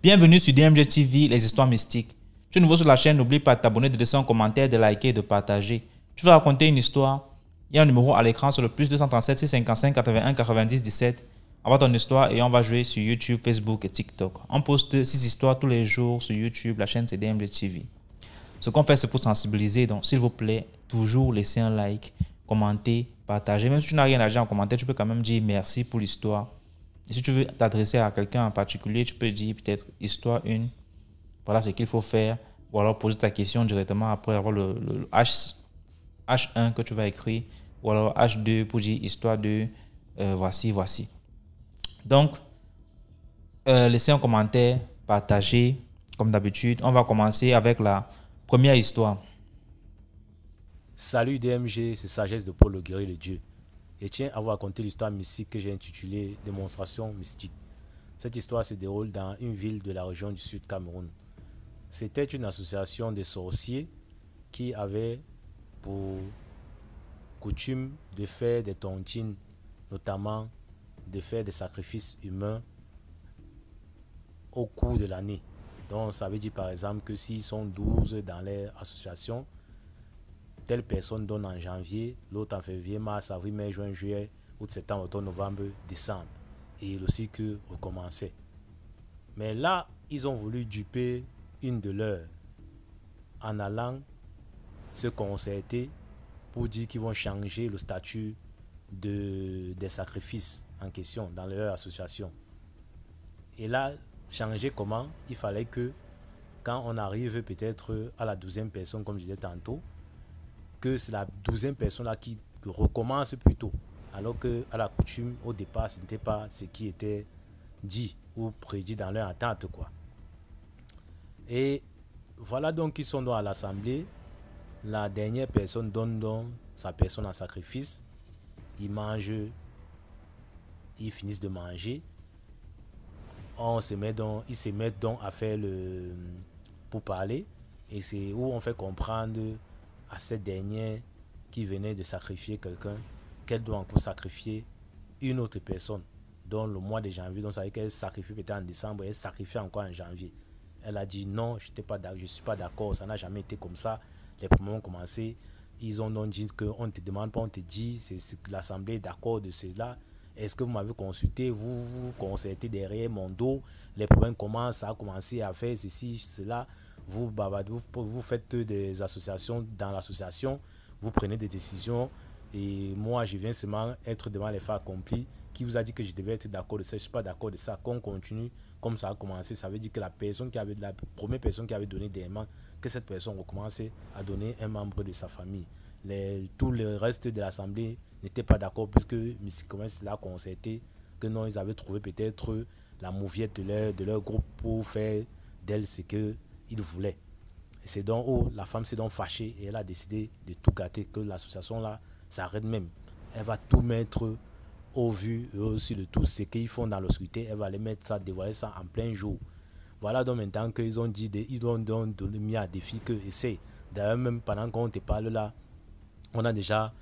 Bienvenue sur DMG TV, les histoires mystiques. Tu es nouveau sur la chaîne, n'oublie pas de t'abonner, de laisser un commentaire, de liker et de partager. Tu veux raconter une histoire? Il y a un numéro à l'écran sur le plus 237 655 81 90 17. Envoie ton histoire et on va jouer sur YouTube, Facebook et TikTok. On poste 6 histoires tous les jours sur YouTube, la chaîne c'est DMG TV. Ce qu'on fait c'est pour sensibiliser, donc s'il vous plaît, toujours laissez un like, commenter, partager. Même si tu n'as rien à dire en commentaire, tu peux quand même dire merci pour l'histoire. Et si tu veux t'adresser à quelqu'un en particulier, tu peux dire peut-être histoire 1, voilà ce qu'il faut faire, ou alors poser ta question directement après avoir le H1 que tu vas écrire, ou alors H2 pour dire histoire 2, voici. Donc, laissez un commentaire, partagez, comme d'habitude. On va commencer avec la première histoire. Salut DMG, c'est Sagesse de Paul le Guerrier le Dieu. Et tiens à vous raconter l'histoire mystique que j'ai intitulée Démonstration mystique. Cette histoire se déroule dans une ville de la région du Sud Cameroun. C'était une association de sorciers qui avait pour coutume de faire des tontines, notamment de faire des sacrifices humains au cours de l'année. Donc ça veut dire par exemple que s'ils sont 12 dans leur association, telle personne donne en janvier, l'autre en février, mars, avril, mai, juin, juillet, août, septembre, octobre, novembre, décembre. Et le cycle recommençait. Mais là, ils ont voulu duper une de leurs en allant se concerter pour dire qu'ils vont changer le statut des sacrifices en question dans leur association. Et là, changer comment? Il fallait que quand on arrive peut-être à la 12e personne, comme je disais tantôt, que c'est la 12e personne là qui recommence plus tôt, alors que à la coutume au départ ce n'était pas ce qui était dit ou prédit dans leur attente quoi. Et voilà donc ils sont dans à l'assemblée, la dernière personne donne donc sa personne en sacrifice, ils mangent, ils finissent de manger, ils se mettent donc à faire le pour parler, et c'est où on fait comprendre à cette dernière qui venait de sacrifier quelqu'un qu'elle doit encore sacrifier une autre personne dans le mois de janvier. Donc ça veut dire qu'elle sacrifie peut-être en décembre et elle sacrifie encore en janvier. Elle a dit non, je ne suis pas d'accord, ça n'a jamais été comme ça. Les premiers ont commencé, ils ont donc dit qu'on ne te demande pas, on te dit, c'est l'assemblée est d'accord de cela. Est-ce que vous m'avez consulté, vous concertez derrière mon dos, les problèmes commencent, ça a commencé à faire ceci, cela. Vous faites des associations dans l'association, vous prenez des décisions et moi je viens seulement être devant les faits accomplis. Qui vous a dit que je devais être d'accord de ça? Je ne suis pas d'accord de ça. Qu'on continue comme ça a commencé, ça veut dire que la première personne qui avait donné des mains, que cette personne recommence à donner un membre de sa famille. Tout le reste de l'assemblée n'était pas d'accord puisque mystiquement cela concerté que non, ils avaient trouvé peut-être la mouviette de leur groupe pour faire d'elle ce que il voulait. Et c'est donc où la femme s'est donc fâchée et elle a décidé de tout gâter, que l'association là s'arrête même. Elle va tout mettre au vu et aussi de tout ce qu'ils font dans l'obscurité, elle va les mettre ça, dévoiler ça en plein jour. Voilà donc maintenant qu'ils ont dit, ils ont donc mis à défi que essaye. D'ailleurs même pendant qu'on te parle là, on a déjà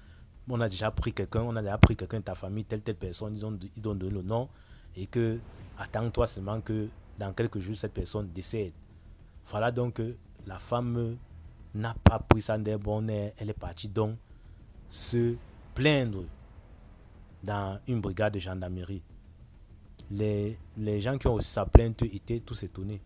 pris quelqu'un, de ta famille, telle personne, ils ont donné le nom et que attends-toi seulement que dans quelques jours cette personne décède. Voilà donc la femme n'a pas pris ça d'un bon air, elle est partie donc se plaindre dans une brigade de gendarmerie. Les gens qui ont reçu sa plainte étaient tous étonnés.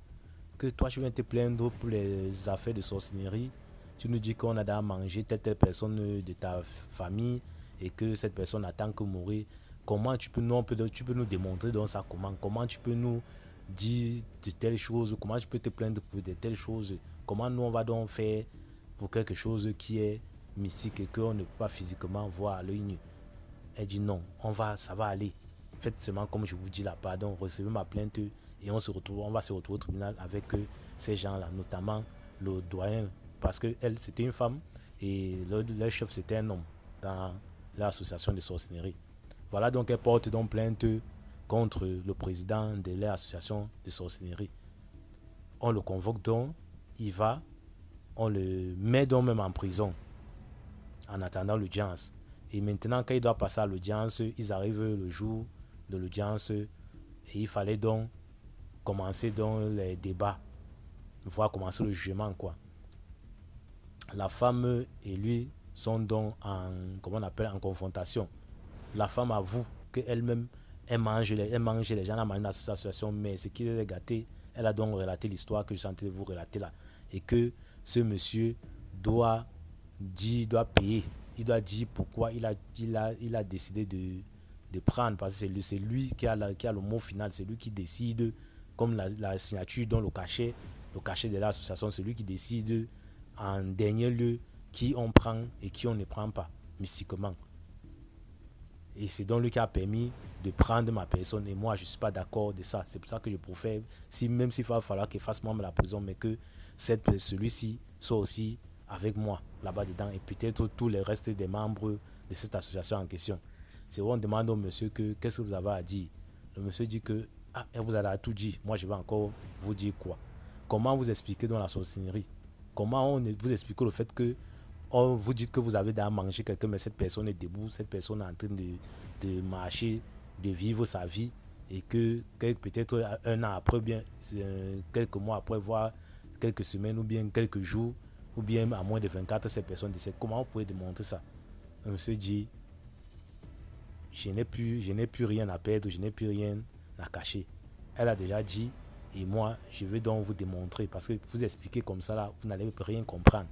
Que toi tu viens te plaindre pour les affaires de sorcellerie, tu nous dis qu'on a déjà mangé telle personne de ta famille et que cette personne attend que mourir. Comment tu peux nous démontrer donc ça? Comment tu peux nous dire de telles choses? Comment tu peux te plaindre pour de telles choses? Comment nous on va donc faire pour quelque chose qui est mystique et qu'on ne peut pas physiquement voir à l'œil nu? Elle dit non, ça va aller. Faites seulement comme je vous dis là, pardon, recevez ma plainte et on va se retrouver au tribunal avec ces gens-là, notamment le doyen, parce qu'elle c'était une femme et leur chef c'était un homme dans l'association de sorcellerie. Voilà donc elle porte donc plainte contre le président de l'association de sorcellerie. On le convoque donc, il va, on le met donc même en prison en attendant l'audience. Et maintenant, quand il doit passer à l'audience, ils arrivent le jour de l'audience et il fallait donc commencer donc les débats, voir commencer le jugement, quoi. La femme et lui sont donc en, comment on appelle, en confrontation. La femme avoue qu'elle-même, elle mange les gens, elle a mangé dans cette association, mais ce qui est gâté, elle a donc relaté l'histoire que je suis en train de vous relater là. Et que ce monsieur doit payer. Il doit dire pourquoi il a décidé de prendre, parce que c'est lui qui a le mot final, c'est lui qui décide, comme la signature dans le cachet de l'association, c'est lui qui décide en dernier lieu qui on prend et qui on ne prend pas, mystiquement. Et c'est donc lui qui a permis de prendre ma personne. Et moi, je ne suis pas d'accord de ça. C'est pour ça que je préfère, même s'il va falloir qu'il fasse moi la prison, mais que celui-ci soit aussi avec moi là-bas dedans. Et peut-être tous les restes des membres de cette association en question. C'est où on demande au monsieur qu'est-ce que vous avez à dire. Le monsieur dit que vous allez tout dire. Moi, je vais encore vous dire quoi. Comment vous expliquer dans la sorcellerie? Comment vous expliquez le fait que vous dites que vous avez déjà mangé quelqu'un, mais cette personne est debout, cette personne est en train de marcher, de vivre sa vie, et que peut-être un an après, bien quelques mois après, voire quelques semaines, ou bien quelques jours, ou bien à moins de 24, cette personne décède. Comment vous pouvez démontrer ça? Le monsieur dit, je n'ai plus rien à perdre, je n'ai plus rien à cacher. Elle a déjà dit, et moi, je vais donc vous démontrer, parce que vous expliquez comme ça, là, vous n'allez rien comprendre.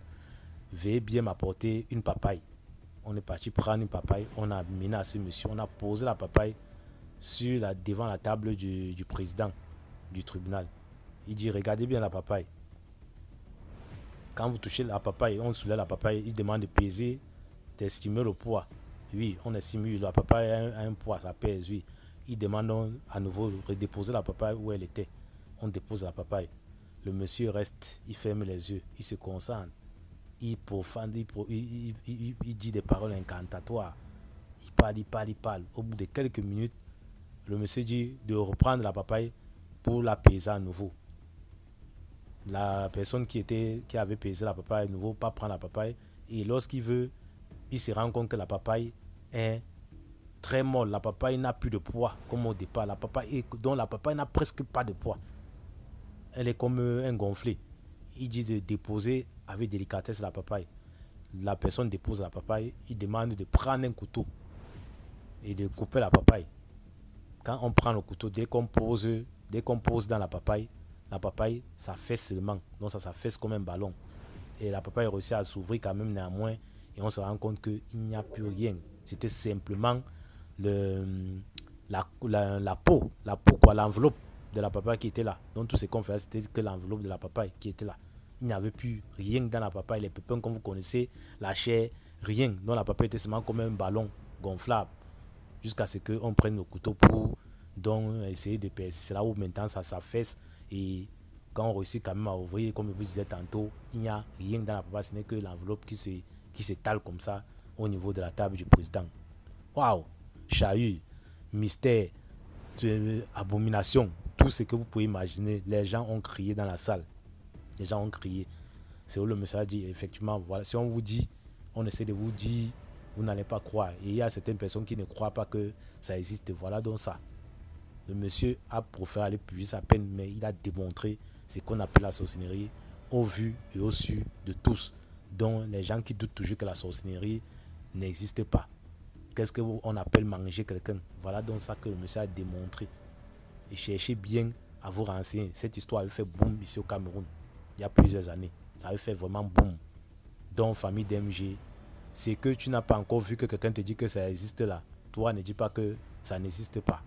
Veuillez bien m'apporter une papaye. On est parti prendre une papaye, on a mené à ce monsieur, on a posé la papaye devant la table du président du tribunal. Il dit, regardez bien la papaye. Quand vous touchez la papaye, on soulève la papaye, il demande de peser, d'estimer le poids. Oui, on estime, la papaye a un poids, ça pèse, oui. Il demande à nouveau de redéposer la papaye où elle était. On dépose la papaye. Le monsieur reste, il ferme les yeux, il se concentre. Il profane, il dit des paroles incantatoires. Il parle. Au bout de quelques minutes, le monsieur dit de reprendre la papaye pour la peser à nouveau. La personne qui avait pesé la papaye à nouveau, pas prendre la papaye. Et lorsqu'il veut, il se rend compte que la papaye est très molle. La papaye n'a plus de poids comme au départ. La papaye n'a presque pas de poids. Elle est comme un gonflé. Il dit de déposer avec délicatesse la papaye. La personne dépose la papaye. Il demande de prendre un couteau et de couper la papaye. Quand on prend le couteau, dès qu'on pose dans la papaye, ça fesse seulement. Donc ça s'affaisse comme un ballon. Et la papaye réussit à s'ouvrir quand même néanmoins. Et on se rend compte qu'il n'y a plus rien. C'était simplement la peau, quoi, l'enveloppe de la papaye qui était là. Donc tout ce qu'on fait, c'était que l'enveloppe de la papaye qui était là. Il n'y avait plus rien dans la papaye. Les pépins, comme vous connaissez, la chair, rien. Donc la papaye était seulement comme un ballon gonflable. Jusqu'à ce qu'on prenne le couteau pour donc essayer de percer. C'est là où maintenant ça s'affaisse. Et quand on réussit quand même à ouvrir, comme je vous disais tantôt, il n'y a rien dans la papaye. Ce n'est que l'enveloppe qui s'étale comme ça au niveau de la table du président. Waouh! Chahut, mystère, abomination, tout ce que vous pouvez imaginer. Les gens ont crié dans la salle. Les gens ont crié. C'est où le monsieur a dit, effectivement, voilà, si on vous dit, on essaie de vous dire, vous n'allez pas croire. Et il y a certaines personnes qui ne croient pas que ça existe. Voilà donc ça. Le monsieur a préféré aller puiser sa peine, mais il a démontré ce qu'on appelle la sorcellerie au vu et au su de tous. Donc les gens qui doutent toujours que la sorcellerie n'existe pas. Qu'est-ce qu'on appelle manger quelqu'un? Voilà donc ça que le monsieur a démontré. Et cherchez bien à vous renseigner. Cette histoire avait fait boum ici au Cameroun il y a plusieurs années. Ça avait fait vraiment boum. Donc famille d'MG, c'est que tu n'as pas encore vu que quelqu'un te dit que ça existe là. Toi ne dis pas que ça n'existe pas.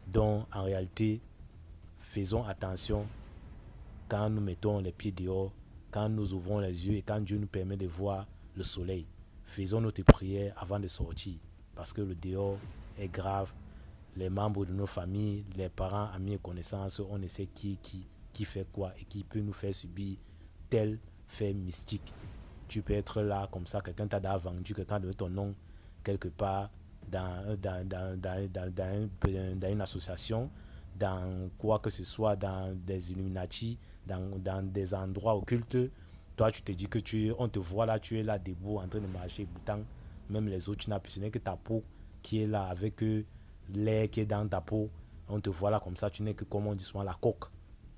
Donc en réalité, faisons attention quand nous mettons les pieds dehors, quand nous ouvrons les yeux et quand Dieu nous permet de voir le soleil. Faisons notre prière avant de sortir, parce que le dehors est grave. Les membres de nos familles, les parents, amis et connaissances, on ne sait qui fait quoi et qui peut nous faire subir tel fait mystique. Tu peux être là comme ça, quelqu'un t'a déjà vendu, quelqu'un a donné ton nom quelque part dans une association, dans quoi que ce soit, dans des Illuminati, dans des endroits occultes. Toi tu te dis que on te voit là, tu es là debout en train de marcher, boutant. même les autres, tu n'as plus, ce n'est que ta peau qui est là, avec l'air qui est dans ta peau. On te voit là comme ça, tu n'es que, comme on dit souvent, la coque.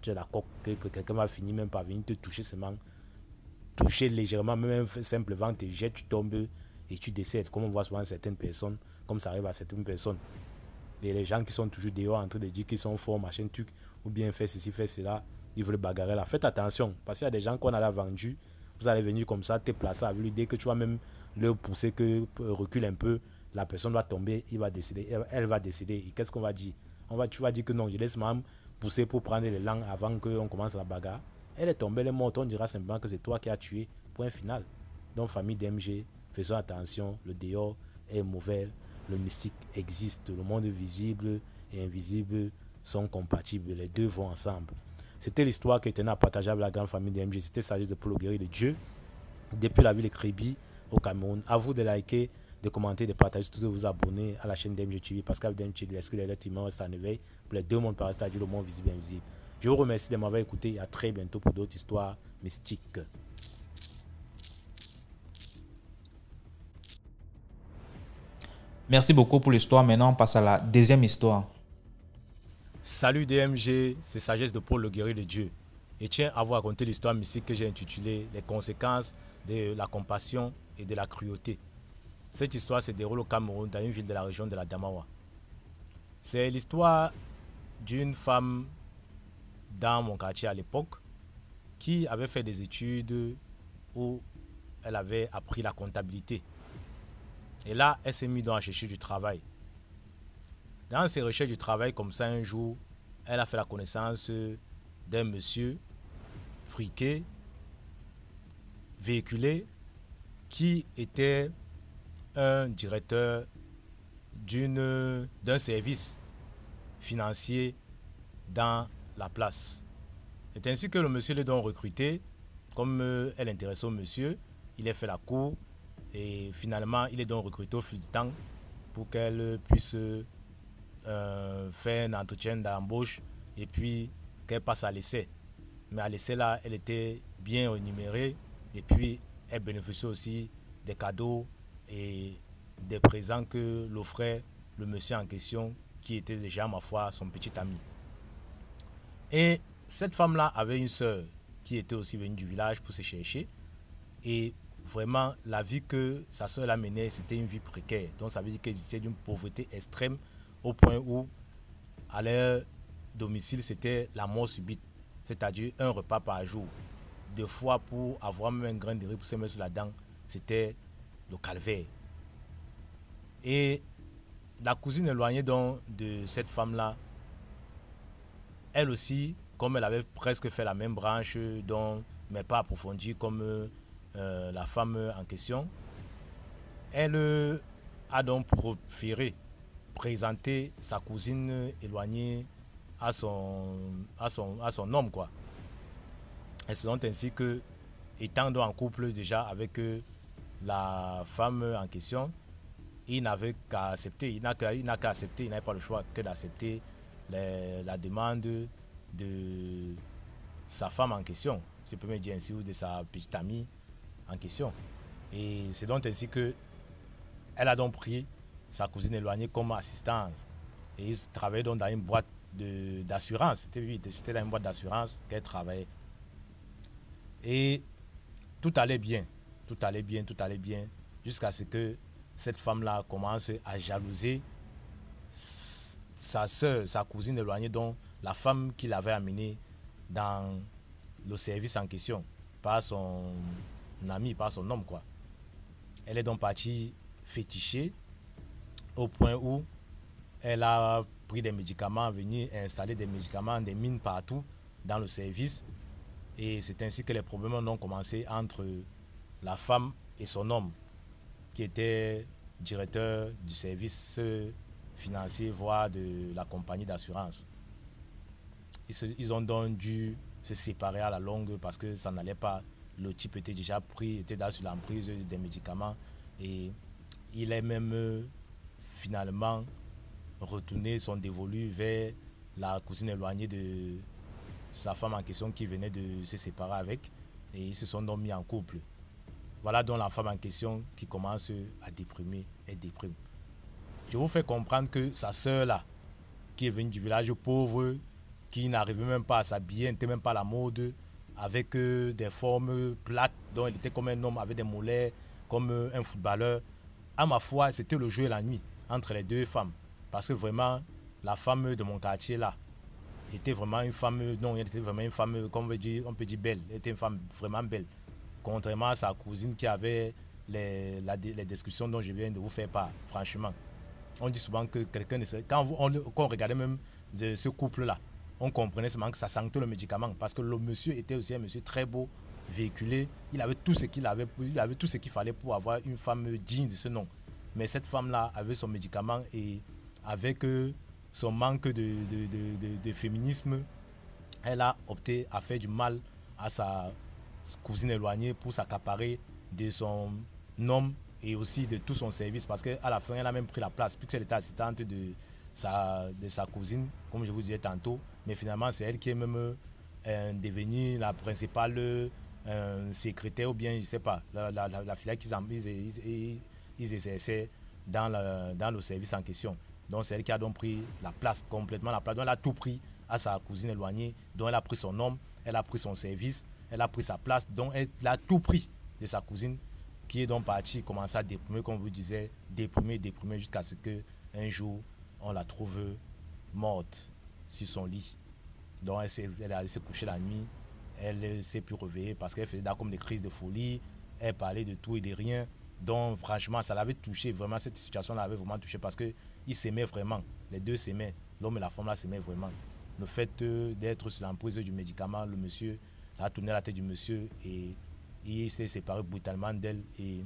Tu es la coque, que quelqu'un va finir même par venir te toucher seulement, toucher légèrement, même un simple vent te jette, tu tombes et tu décèdes, comme on voit souvent certaines personnes, comme ça arrive à certaines personnes. Et les gens qui sont toujours dehors en train de dire qu'ils sont forts, machin truc, ou bien fait ceci, fait cela, ils veulent bagarrer là. Faites attention, parce qu'il y a des gens qu'on a vendu, vous allez venir comme ça, te placer avec lui, dès que tu vas même le pousser, que recule un peu, la personne va tomber, il va décéder, elle va décéder. Et qu'est-ce qu'on va dire? Tu vas dire que non, je laisse même pousser pour prendre les langues avant qu'on commence la bagarre. Elle est tombée, elle est morte, on dira simplement que c'est toi qui as tué, point final. Donc famille DMG, faisons attention, le dehors est mauvais, le mystique existe, le monde visible et invisible sont compatibles, les deux vont ensemble. C'était l'histoire qui était à partager avec la grande famille DMG, c'était Sagesse de Paul Guerrier de Dieu, depuis la ville de Kribi au Cameroun. À vous de liker, de commenter, de partager, surtout de vous abonner à la chaîne DMG TV, parce qu'avec DMG TV, l'esprit de l'être humain reste en éveil pour les deux mondes par rester à dire le monde visible et invisible. Je vous remercie de m'avoir écouté et à très bientôt pour d'autres histoires mystiques. Merci beaucoup pour l'histoire. Maintenant, on passe à la deuxième histoire. Salut DMG, c'est Sagesse de Paul le Guerrier de Dieu. Et tiens à vous raconter l'histoire mystique que j'ai intitulée Les conséquences de la compassion et de la cruauté. Cette histoire se déroule au Cameroun, dans une ville de la région de la Damawa. C'est l'histoire d'une femme dans mon quartier à l'époque qui avait fait des études où elle avait appris la comptabilité. Et là, elle s'est mise à chercher du travail. Dans ses recherches du travail, comme ça, un jour, elle a fait la connaissance d'un monsieur friqué, véhiculé, qui était un directeur d'un service financier dans la place. C'est ainsi que le monsieur l'est donc recruté. Comme elle intéressait au monsieur, il a fait la cour et finalement il est donc recruté au fil du temps pour qu'elle puisse faire un entretien d'embauche et puis qu'elle passe à l'essai. Mais à l'essai là, elle était bien rémunérée et puis elle bénéficiait aussi des cadeaux et des présents que l'offrait le monsieur en question qui était déjà, ma foi, son petit ami. Et cette femme-là avait une sœur qui était aussi venue du village pour se chercher. Et vraiment, la vie que sa sœur a menée, c'était une vie précaire. Donc ça veut dire qu'elle était d'une pauvreté extrême au point où, à leur domicile, c'était la mort subite. C'est-à-dire un repas par jour. Des fois, pour avoir même un grain de riz pour se mettre sur la dent, c'était le calvaire. Et la cousine éloignée donc de cette femme-là, elle aussi, comme elle avait presque fait la même branche, donc, mais pas approfondie comme la femme en question, elle a donc préféré présenter sa cousine éloignée à son homme, quoi. Et c'est donc ainsi que, étant donc en couple déjà avec la femme en question, il n'avait qu'à accepter, il n'a qu'à accepter, il n'avait pas le choix que d'accepter la demande de sa femme en question, si je peux me dire ainsi, ou de sa petite amie en question. Et c'est donc ainsi que elle a donc pris sa cousine éloignée comme assistante. Et ils travaillaient donc dans une boîte d'assurance. C'était dans une boîte d'assurance qu'elle travaillait. Et tout allait bien, jusqu'à ce que cette femme-là commence à jalouser sa soeur, sa cousine éloignée, donc la femme qui l'avait amenée dans le service en question, par son ami, par son homme, quoi. Elle est donc partie féticher au point où elle a pris des médicaments, venu installer des médicaments, des mines partout dans le service. Et c'est ainsi que les problèmes ont commencé entre la femme et son homme, qui était directeur du service financier, voire de la compagnie d'assurance. Ils ont donc dû se séparer à la longue parce que ça n'allait pas. Le type était déjà pris, était dans sur l'emprise des médicaments et il est même finalement retourné son dévolu vers la cousine éloignée de sa femme en question qui venait de se séparer avec, et ils se sont donc mis en couple. Voilà donc la femme en question qui commence à déprimer et déprime. Je vous fais comprendre que sa sœur là, qui est venue du village pauvre, qui n'arrivait même pas à s'habiller, n'était même pas à la mode, avec des formes plates, donc il était comme un homme avec des mollets, comme un footballeur. À ma foi, c'était le jour et la nuit entre les deux femmes. Parce que vraiment, la femme de mon quartier là, était vraiment une femme, non, elle était vraiment une femme, comme on peut dire belle, elle était une femme vraiment belle. Contrairement à sa cousine qui avait les descriptions dont je viens de vous faire part, franchement. On dit souvent que quelqu'un ne sait. Quand on regardait même ce couple-là, on comprenait seulement que ça sentait le médicament. Parce que le monsieur était aussi un monsieur très beau, véhiculé. Il avait tout ce qu'il avait, il avait tout ce qu'il fallait pour avoir une femme digne de ce nom. Mais cette femme-là avait son médicament et avec son manque de féminisme, elle a opté à faire du mal à sa cousine éloignée pour s'accaparer de son homme et aussi de tout son service, parce qu'à la fin elle a même pris la place puisqu'elle était assistante de sa cousine, comme je vous disais tantôt, mais finalement c'est elle qui est même devenue la principale secrétaire, ou bien je sais pas, la filiale ils exerçaient dans le service en question. Donc c'est elle qui a donc pris la place, complètement la place. Donc elle a tout pris à sa cousine éloignée, donc elle a pris son homme, elle a pris son service, elle a pris sa place, donc elle a tout pris de sa cousine, qui est donc partie, commencer à déprimer, comme vous disiez, déprimer jusqu'à ce qu'un jour, on la trouve morte sur son lit. Donc elle allait se coucher la nuit, elle ne s'est plus réveillée parce qu'elle faisait comme des crises de folie, elle parlait de tout et de rien. Donc franchement, ça l'avait touché, vraiment, cette situation l'avait vraiment touché parce qu'ils s'aimaient vraiment, les deux s'aimaient, l'homme et la femme là s'aimaient vraiment. Le fait d'être sur l'emprise du médicament, le monsieur a tourné la tête du monsieur et il s'est séparé brutalement d'elle et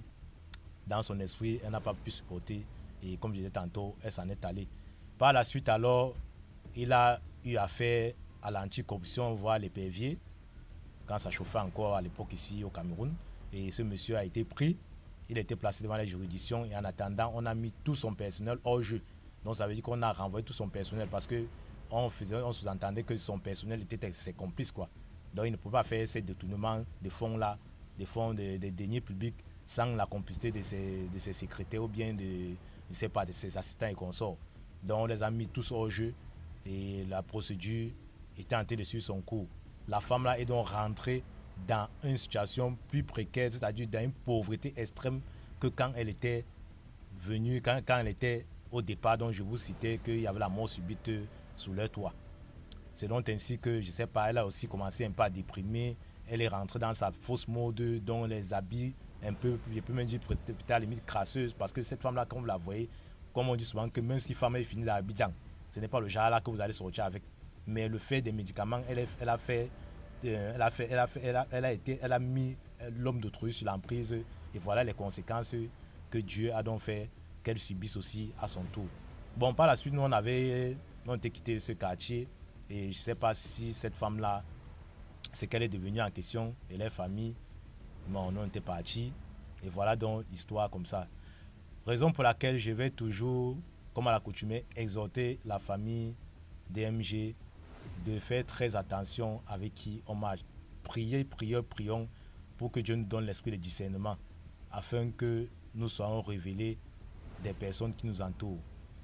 dans son esprit, elle n'a pas pu supporter et comme je disais tantôt, elle s'en est allée. Par la suite alors, il a eu affaire à l'anticorruption, voire l'épervier, quand ça chauffait encore à l'époque ici au Cameroun, et ce monsieur a été pris, il a été placé devant les juridictions et en attendant, on a mis tout son personnel hors jeu. Donc ça veut dire qu'on a renvoyé tout son personnel parce que on sous-entendait que son personnel était ses complices, quoi. Donc il ne pouvait pas faire ces détournements de fonds là, des fonds des deniers publics sans la complicité de ses secrétaires ou bien je sais pas, de ses assistants et consorts. Donc on les a mis tous hors jeu et la procédure était en train de suivre son cours. La femme là est donc rentrée dans une situation plus précaire, c'est-à-dire dans une pauvreté extrême que quand elle était venue, quand elle était au départ, dont je vous citais qu'il y avait la mort subite sous leur toit. C'est donc ainsi que, je ne sais pas, elle a aussi commencé un peu à déprimer. Elle est rentrée dans sa fausse mode, dont les habits un peu, je peux même dire peut-être à la limite crasseuse, parce que cette femme-là, quand vous la voyez, comme on dit souvent, que même si femme est finie dans l'Abidjan, ce n'est pas le genre là que vous allez sortir avec. Mais le fait des médicaments, elle a mis l'homme d'autrui sur l'emprise et voilà les conséquences que Dieu a donc fait qu'elle subisse aussi à son tour. Bon, par la suite, nous on était quitté ce quartier et je ne sais pas si cette femme-là, c'est qu'elle est devenue en question et les familles, bon, on était partis et voilà donc l'histoire comme ça. Raison pour laquelle je vais toujours, comme à l'accoutumée, exhorter la famille DMG de faire très attention avec qui on marche. Prions pour que Dieu nous donne l'esprit de discernement afin que nous soyons révélés des personnes qui nous entourent.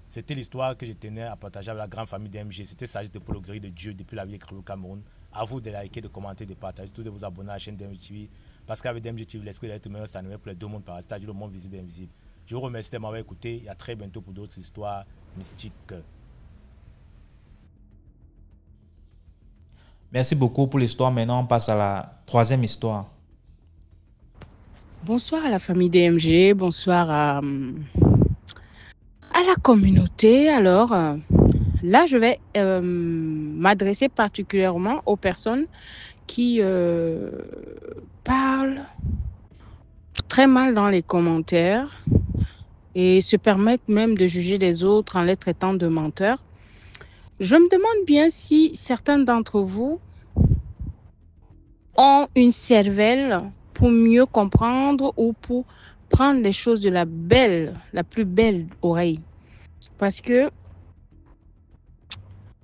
C'était l'histoire que je tenais à partager avec la grande famille DMG. C'était Sagesse de Paul Gris de Dieu depuis la ville de au Cameroun. À vous de liker, de commenter, de partager, surtout de vous abonner à la chaîne DMG TV. Parce qu'avec DMG TV, l'esprit d'être humain est animé pour les deux mondes par c'est-à-dire le monde visible et invisible. Je vous remercie de m'avoir écouté et à très bientôt pour d'autres histoires mystiques. Merci beaucoup pour l'histoire. Maintenant, on passe à la troisième histoire. Bonsoir à la famille DMG, bonsoir à la communauté. Alors, là, je vais m'adresser particulièrement aux personnes qui parlent très mal dans les commentaires et se permettent même de juger les autres en les traitant de menteurs. Je me demande bien si certains d'entre vous ont une cervelle pour mieux comprendre ou pour prendre les choses de la plus belle oreille. Parce que,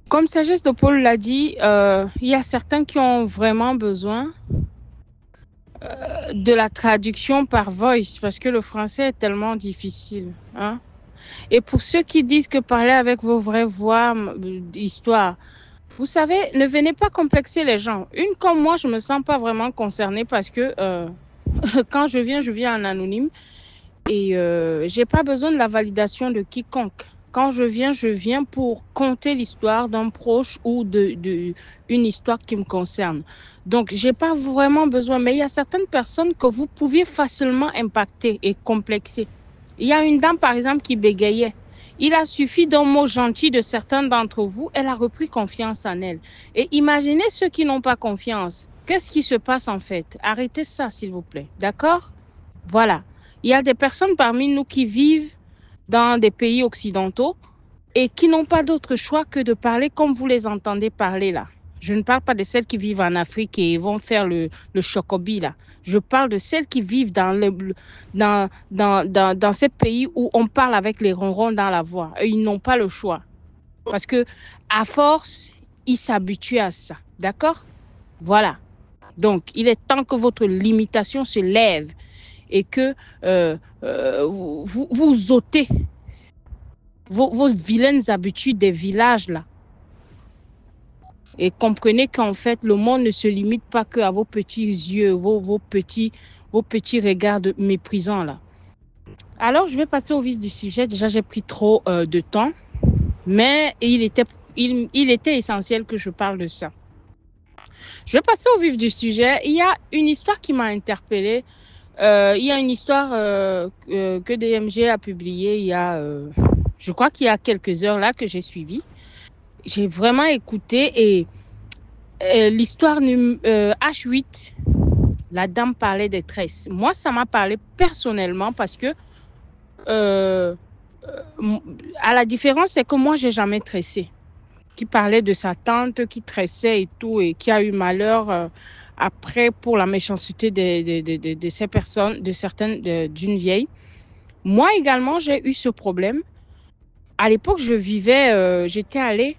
comme Sagesse de Paul l'a dit, il y a certains qui ont vraiment besoin de la traduction par voice parce que le français est tellement difficile. Hein? Et pour ceux qui disent que parler avec vos vraies voix d'histoire, vous savez, ne venez pas complexer les gens. Une comme moi, je ne me sens pas vraiment concernée parce que quand je viens en anonyme et je n'ai pas besoin de la validation de quiconque. Quand je viens pour conter l'histoire d'un proche ou une histoire qui me concerne. Donc, je n'ai pas vraiment besoin. Mais il y a certaines personnes que vous pouviez facilement impacter et complexer. Il y a une dame, par exemple, qui bégayait. Il a suffi d'un mot gentil de certains d'entre vous. Elle a repris confiance en elle. Et imaginez ceux qui n'ont pas confiance. Qu'est-ce qui se passe en fait? Arrêtez ça, s'il vous plaît. D'accord? Voilà. Il y a des personnes parmi nous qui vivent dans des pays occidentaux et qui n'ont pas d'autre choix que de parler comme vous les entendez parler là. Je ne parle pas de celles qui vivent en Afrique et vont faire le chocobi là. Je parle de celles qui vivent dans ces pays où on parle avec les ronrons dans la voix. Et ils n'ont pas le choix. Parce que à force, ils s'habituent à ça. D'accord? Voilà. Donc, il est temps que votre limitation se lève et que vous ôtez vos vilaines habitudes des villages là. Et comprenez qu'en fait, le monde ne se limite pas qu'à vos petits yeux, vos petits regards méprisants là. Alors, je vais passer au vif du sujet. Déjà, j'ai pris trop de temps, mais il était essentiel que je parle de ça. Je vais passer au vif du sujet. Il y a une histoire qui m'a interpellée. Il y a une histoire que DMG a publiée il y a, je crois qu'il y a quelques heures là que j'ai suivi. J'ai vraiment écouté et l'histoire H8, la dame parlait des tresses. Moi, ça m'a parlé personnellement parce que à la différence, c'est que moi, j'ai jamais tressé. Qui parlait de sa tante qui tressait et tout et qui a eu malheur après pour la méchanceté de ces personnes, d'une vieille. Moi également, j'ai eu ce problème. À l'époque, j'étais allée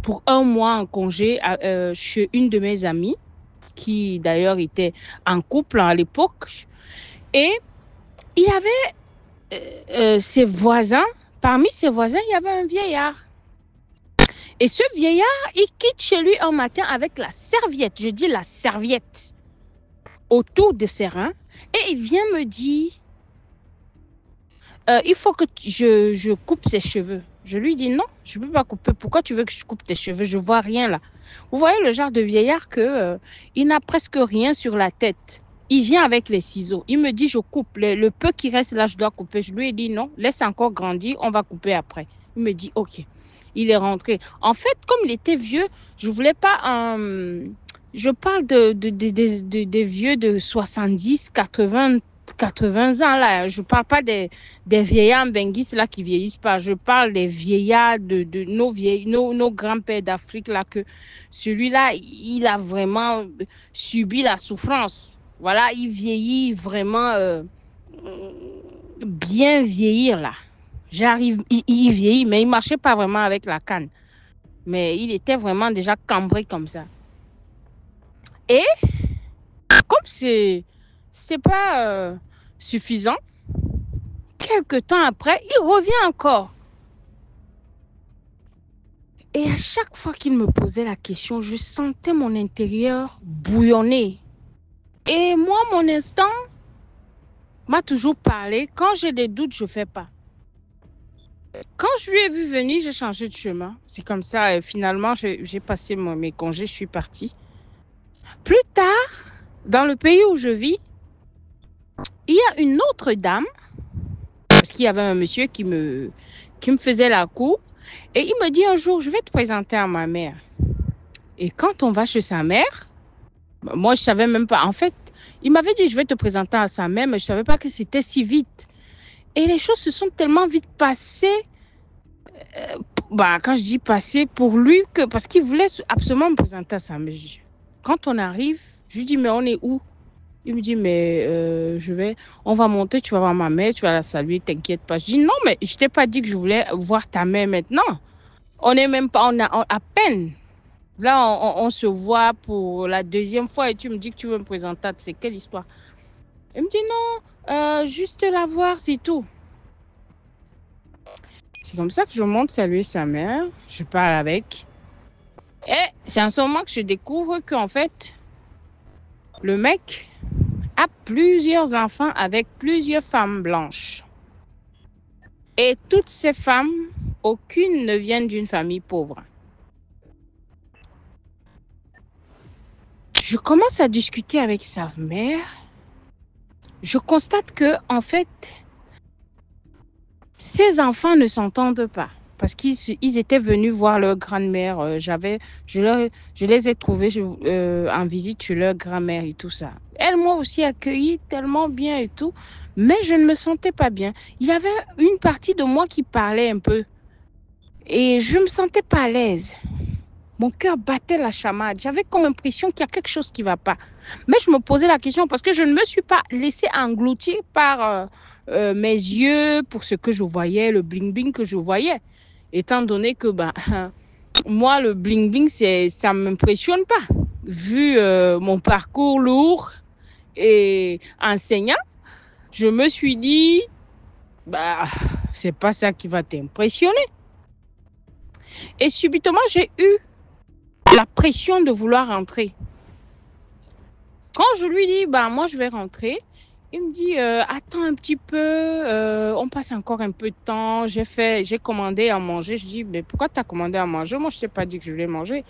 pour 1 mois en congé chez une de mes amies qui d'ailleurs était en couple à l'époque. Et il y avait ses voisins. Parmi ses voisins, il y avait un vieillard. Et ce vieillard, il quitte chez lui un matin avec la serviette, je dis la serviette, autour de ses reins. Et il vient me dire, il faut que je coupe ses cheveux. Je lui dis non, je ne peux pas couper. Pourquoi tu veux que je coupe tes cheveux? Je ne vois rien là. Vous voyez le genre de vieillard il n'a presque rien sur la tête. Il vient avec les ciseaux. Il me dit, je coupe. Le peu qui reste là, je dois couper. Je lui ai dit non, laisse encore grandir, on va couper après. Il me dit ok. Il est rentré. En fait, comme il était vieux, je ne voulais pas... je parle des vieux de 70, 80 ans là. Je ne parle pas des vieillards benguis là qui vieillissent pas. Je parle des vieillards de nos grands-pères d'Afrique là, que celui-là, il a vraiment subi la souffrance. Voilà, il vieillit vraiment bien vieillir là. Il vieillit, mais il ne marchait pas vraiment avec la canne. Mais il était vraiment déjà cambré comme ça. Et comme c'est pas suffisant, quelques temps après, il revient encore. Et à chaque fois qu'il me posait la question, je sentais mon intérieur bouillonner. Et moi, mon instinct m'a toujours parlé. Quand j'ai des doutes, je ne fais pas. Quand je lui ai vu venir, j'ai changé de chemin. C'est comme ça, finalement, j'ai passé mes congés, je suis partie. Plus tard, dans le pays où je vis, il y a une autre dame, parce qu'il y avait un monsieur qui me faisait la cour, et il me dit un jour, je vais te présenter à ma mère. Et quand on va chez sa mère, moi, je ne savais même pas. En fait, il m'avait dit, je vais te présenter à sa mère, mais je ne savais pas que c'était si vite. Et les choses se sont tellement vite passées, quand je dis passées, pour lui, parce qu'il voulait absolument me présenter à sa mère. Quand on arrive, je lui dis, mais on est où? Il me dit, mais on va monter, tu vas voir ma mère, tu vas la saluer, t'inquiète pas. Je dis, non, mais je t'ai pas dit que je voulais voir ta mère maintenant. On n'est même pas, on a à peine Là, on se voit pour la deuxième fois et tu me dis que tu veux me présenter. C'est quelle histoire? Elle me dit non, juste la voir, c'est tout. C'est comme ça que je monte saluer sa mère. Je parle avec. Et c'est en ce moment que je découvre qu'en fait, le mec a plusieurs enfants avec plusieurs femmes blanches. Et toutes ces femmes, aucune ne vient d'une famille pauvre. Je commence à discuter avec sa mère. Je constate que, en fait, ces enfants ne s'entendent pas parce qu'ils étaient venus voir leur grand-mère. Je les ai trouvés en visite chez leur grand-mère et tout ça. Elle m'a aussi accueilli tellement bien et tout, mais je ne me sentais pas bien. Il y avait une partie de moi qui parlait un peu et je ne me sentais pas à l'aise. Mon cœur battait la chamade. J'avais comme l'impression qu'il y a quelque chose qui ne va pas. Mais je me posais la question parce que je ne me suis pas laissée engloutir par mes yeux pour ce que je voyais, le bling-bling que je voyais. Étant donné que moi, le bling-bling, ça ne m'impressionne pas. Vu mon parcours lourd et enseignant, je me suis dit, c'est pas ça qui va t'impressionner. Et subitement, j'ai eu la pression de vouloir rentrer. Quand je lui dis, moi je vais rentrer, il me dit, attends un petit peu, on passe encore un peu de temps, j'ai commandé à manger. Je dis, mais pourquoi tu as commandé à manger? Moi, je t'ai pas dit que je voulais manger.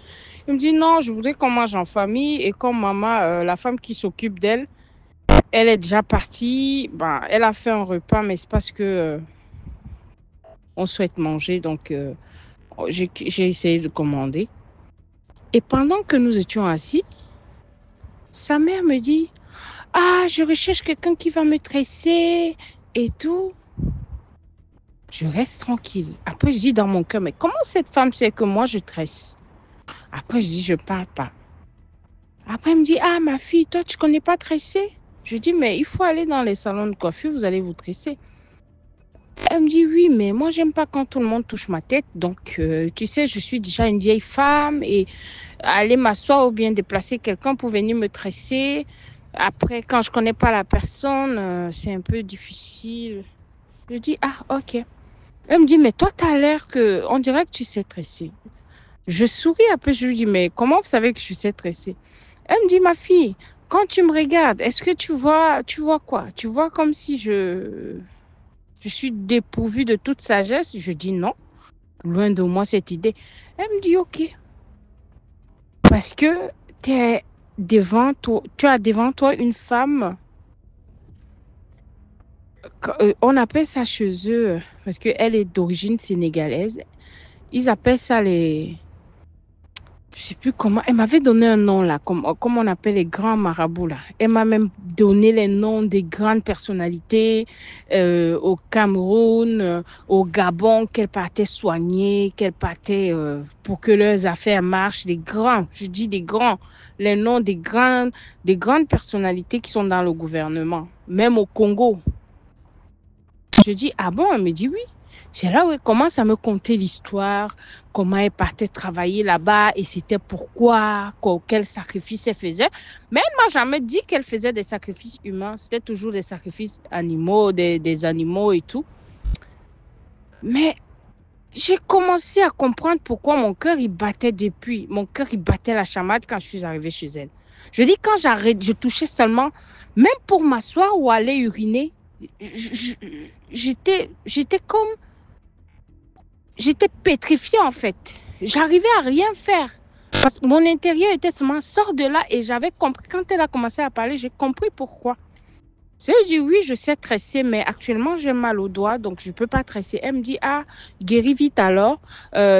Il me dit, non, je voudrais qu'on mange en famille et comme maman, la femme qui s'occupe d'elle, elle est déjà partie, elle a fait un repas, mais c'est parce que on souhaite manger, donc j'ai essayé de commander. Et pendant que nous étions assis, sa mère me dit, ah, je recherche quelqu'un qui va me tresser et tout. Je reste tranquille. Après, je dis dans mon cœur, mais comment cette femme sait que moi, je tresse? Après, je dis, je parle pas. Après, elle me dit, ah, ma fille, toi, tu connais pas tresser? Je dis, mais il faut aller dans les salons de coiffure, vous allez vous tresser. Elle me dit, oui, mais moi, j'aime pas quand tout le monde touche ma tête. Donc, tu sais, je suis déjà une vieille femme et aller m'asseoir ou bien déplacer quelqu'un pour venir me tresser. Après, quand je connais pas la personne, c'est un peu difficile. Je dis, ah, ok. Elle me dit, mais toi, tu as l'air que, on dirait que tu sais tresser. Je souris un peu, je lui dis, mais comment vous savez que je sais tresser? Elle me dit, ma fille, quand tu me regardes, est-ce que tu vois quoi? Tu vois comme si je suis dépourvue de toute sagesse? Je dis non, loin de moi cette idée. Elle me dit, ok. Parce que tu as devant toi une femme, on appelle ça chez eux, parce qu'elle est d'origine sénégalaise, ils appellent ça je sais plus comment, elle m'avait donné un nom là, comme on appelle les grands marabouts là. Elle m'a même donné les noms des grandes personnalités au Cameroun, au Gabon, qu'elle partait soigner, qu'elle partait pour que leurs affaires marchent. Des grands, je dis des grands, les noms des grandes personnalités qui sont dans le gouvernement, même au Congo. Je dis, ah bon? Elle me dit oui. C'est là où elle commence à me conter l'histoire, comment elle partait travailler là-bas et c'était pourquoi, quel sacrifice elle faisait. Mais elle ne m'a jamais dit qu'elle faisait des sacrifices humains. C'était toujours des sacrifices animaux, des animaux et tout. Mais j'ai commencé à comprendre pourquoi mon cœur, il battait depuis. Mon cœur, il battait la chamade quand je suis arrivée chez elle. Je dis, quand je touchais seulement, même pour m'asseoir ou aller uriner, j'étais comme... J'étais pétrifiée en fait. J'arrivais à rien faire. Parce que mon intérieur était seulement sort de là et j'avais compris. Quand elle a commencé à parler, j'ai compris pourquoi. Je lui dis oui, je sais tresser, mais actuellement j'ai mal au doigt, donc je ne peux pas tresser. Elle me dit, ah, guéris vite alors.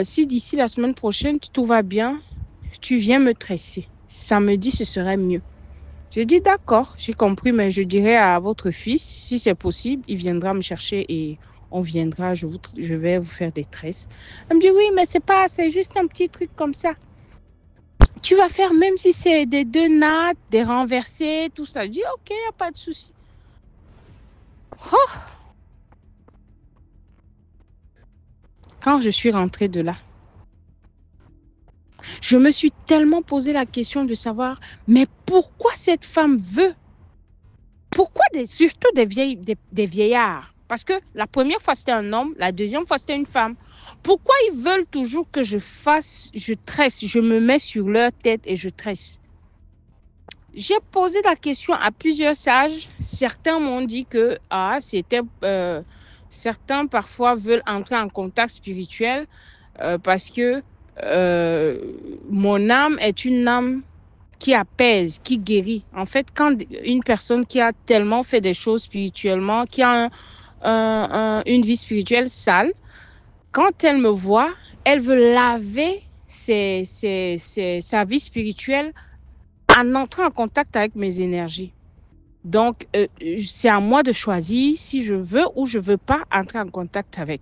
Si d'ici la semaine prochaine, tout va bien, tu viens me tresser. Samedi, ce serait mieux. Je dis d'accord, j'ai compris, mais je dirai à votre fils, si c'est possible, il viendra me chercher et on viendra, je vais vous faire des tresses. Elle me dit oui, mais c'est juste un petit truc comme ça. Tu vas faire même si c'est des 2 nattes, des renversés, tout ça. Je dis ok, il n'y a pas de souci. Oh. Quand je suis rentrée de là, je me suis tellement posé la question de savoir, mais pourquoi cette femme veut? Pourquoi surtout des vieillards? Parce que la première fois, c'était un homme, la deuxième fois, c'était une femme. Pourquoi ils veulent toujours que je tresse, je me mets sur leur tête et je tresse? J'ai posé la question à plusieurs sages. Certains m'ont dit que certains parfois veulent entrer en contact spirituel parce que mon âme est une âme qui apaise, qui guérit. En fait, quand une personne qui a tellement fait des choses spirituellement, qui a une vie spirituelle sale, quand elle me voit, elle veut laver sa vie spirituelle en entrant en contact avec mes énergies. Donc, c'est à moi de choisir si je veux ou je ne veux pas entrer en contact avec.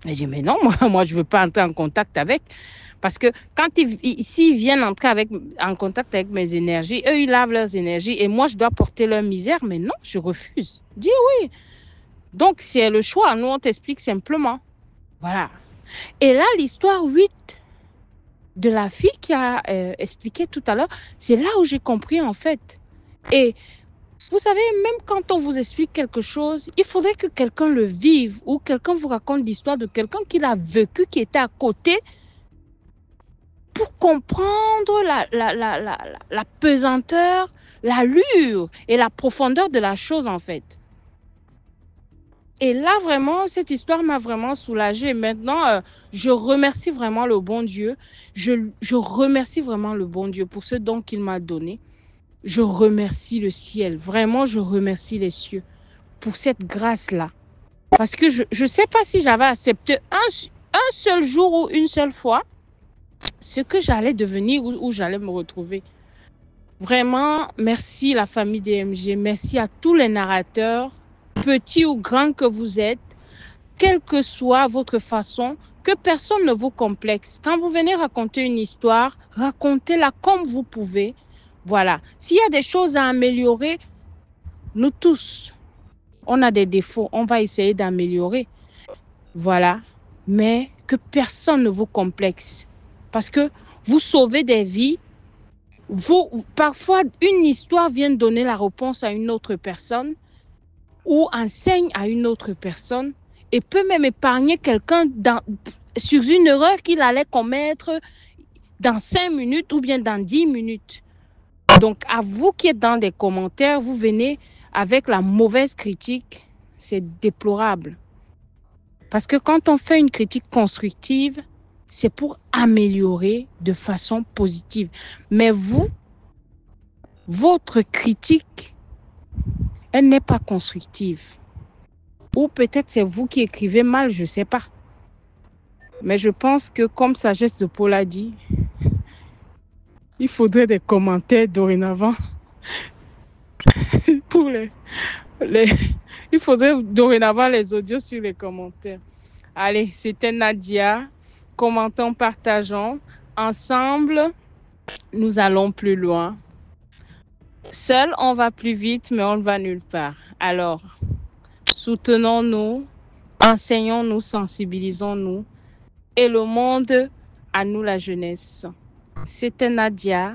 Et j'ai dit, mais non, moi je ne veux pas entrer en contact avec. Parce que s'ils viennent entrer en contact avec mes énergies, eux, ils lavent leurs énergies et moi, je dois porter leur misère. Mais non, je refuse. Dis oui. Donc, c'est le choix. Nous, on t'explique simplement. Voilà. Et là, l'histoire 8 de la fille qui a expliqué tout à l'heure, c'est là où j'ai compris, en fait. Et vous savez, même quand on vous explique quelque chose, il faudrait que quelqu'un le vive ou quelqu'un vous raconte l'histoire de quelqu'un qui l'a vécu, qui était à côté, pour comprendre la pesanteur, l'allure et la profondeur de la chose, en fait. Et là, vraiment, cette histoire m'a vraiment soulagée. Maintenant, je remercie vraiment le bon Dieu. Je remercie vraiment le bon Dieu pour ce don qu'il m'a donné. Je remercie le ciel. Vraiment, je remercie les cieux pour cette grâce-là. Parce que je ne sais pas si j'avais accepté un seul jour ou une seule fois ce que j'allais devenir ou où j'allais me retrouver. Vraiment, merci la famille DMG. Merci à tous les narrateurs, petits ou grands que vous êtes, quelle que soit votre façon, que personne ne vous complexe. Quand vous venez raconter une histoire, racontez-la comme vous pouvez. Voilà. S'il y a des choses à améliorer, nous tous, on a des défauts. On va essayer d'améliorer. Voilà. Mais que personne ne vous complexe. Parce que vous sauvez des vies. Parfois, une histoire vient donner la réponse à une autre personne ou enseigne à une autre personne et peut même épargner quelqu'un sur une erreur qu'il allait commettre dans 5 minutes ou bien dans 10 minutes. Donc, à vous qui êtes dans des commentaires, vous venez avec la mauvaise critique, c'est déplorable. Parce que quand on fait une critique constructive, c'est pour améliorer de façon positive. Mais votre critique, elle n'est pas constructive. Ou peut-être c'est vous qui écrivez mal, je ne sais pas. Mais je pense que comme Sagesse de Paul a dit, il faudrait des commentaires dorénavant. Pour il faudrait dorénavant les audios sur les commentaires. Allez, c'était Nadia. Commentons, partageons. Ensemble, nous allons plus loin. Seul, on va plus vite, mais on ne va nulle part. Alors, soutenons-nous, enseignons-nous, sensibilisons-nous. Et le monde, à nous la jeunesse. C'était Nadia.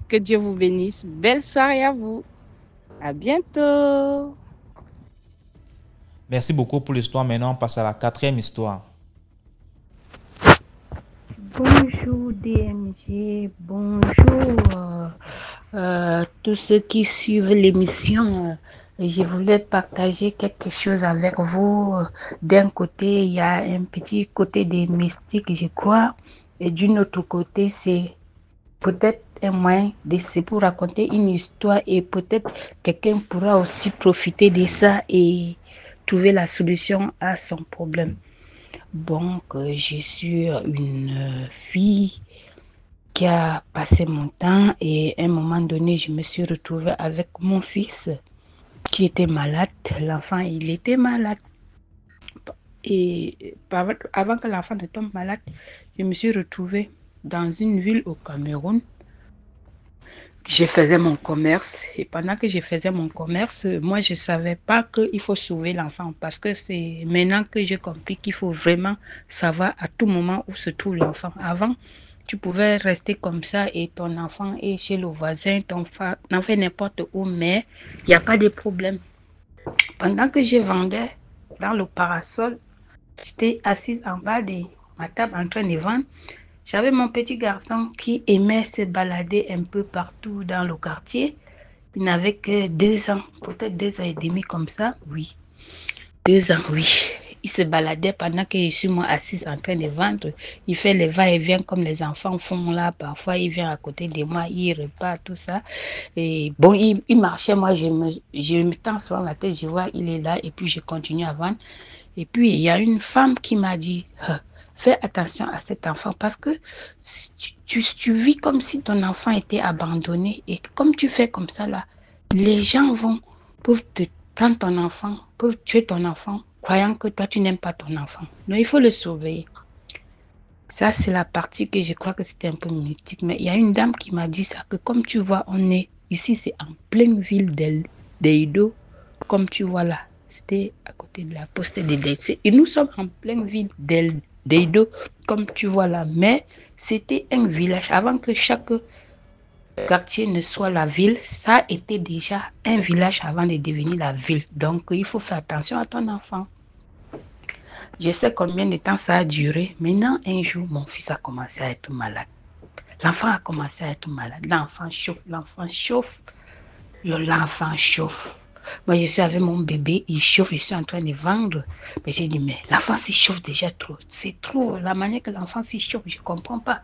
Que Dieu vous bénisse. Belle soirée à vous. À bientôt. Merci beaucoup pour l'histoire. Maintenant, on passe à la 4e histoire. Bonjour DMG, bonjour tous ceux qui suivent l'émission. Je voulais partager quelque chose avec vous. D'un côté, il y a un petit côté des mystiques, je crois, et d'un autre côté, c'est peut-être un moyen c'est pour raconter une histoire et peut-être quelqu'un pourra aussi profiter de ça et trouver la solution à son problème. Donc, je suis une fille qui a passé mon temps et à un moment donné, je me suis retrouvée avec mon fils qui était malade. L'enfant, il était malade. Et avant que l'enfant ne tombe malade, je me suis retrouvée dans une ville au Cameroun. Je faisais mon commerce et pendant que je faisais mon commerce, moi je ne savais pas qu'il faut sauver l'enfant parce que c'est maintenant que j'ai compris qu'il faut vraiment savoir à tout moment où se trouve l'enfant. Avant, Tu pouvais rester comme ça et ton enfant est chez le voisin, ton enfant fait n'importe où, mais il n'y a pas de problème. Pendant que je vendais dans le parasol, j'étais assise en bas de ma table en train de vendre. J'avais mon petit garçon qui aimait se balader un peu partout dans le quartier. Il n'avait que 2 ans, peut-être 2 ans et demi comme ça, oui. 2 ans, oui. Il se baladait pendant que je suis moi assise en train de vendre. Il fait les va-et-vient comme les enfants font là. Parfois, il vient à côté de moi, il repart, tout ça. Et bon, il marchait, moi, je me tends souvent la tête, je vois, il est là, et puis je continue à vendre. Et puis, il y a une femme qui m'a dit, fais attention à cet enfant parce que tu vis comme si ton enfant était abandonné. Et comme tu fais comme ça, là, les gens peuvent te prendre ton enfant, peuvent tuer ton enfant, croyant que toi, tu n'aimes pas ton enfant. Donc, il faut le surveiller. Ça, c'est la partie que je crois que c'était un peu mystique. Mais il y a une dame qui m'a dit ça, que comme tu vois, on est ici, c'est en pleine ville d'Eido, comme tu vois là. C'était à côté de la poste de Detsé. Et nous sommes en pleine ville d'Eido, comme tu vois là. Mais c'était un village. Avant que chaque quartier ne soit la ville, ça était déjà un village avant de devenir la ville. Donc, il faut faire attention à ton enfant. Je sais combien de temps ça a duré. Maintenant, un jour, mon fils a commencé à être malade. L'enfant a commencé à être malade. L'enfant chauffe, l'enfant chauffe. L'enfant chauffe. Moi, je suis avec mon bébé, il chauffe, je suis en train de vendre. Mais j'ai dit, mais l'enfant s'y chauffe déjà trop. C'est trop. La manière que l'enfant s'y chauffe, je ne comprends pas.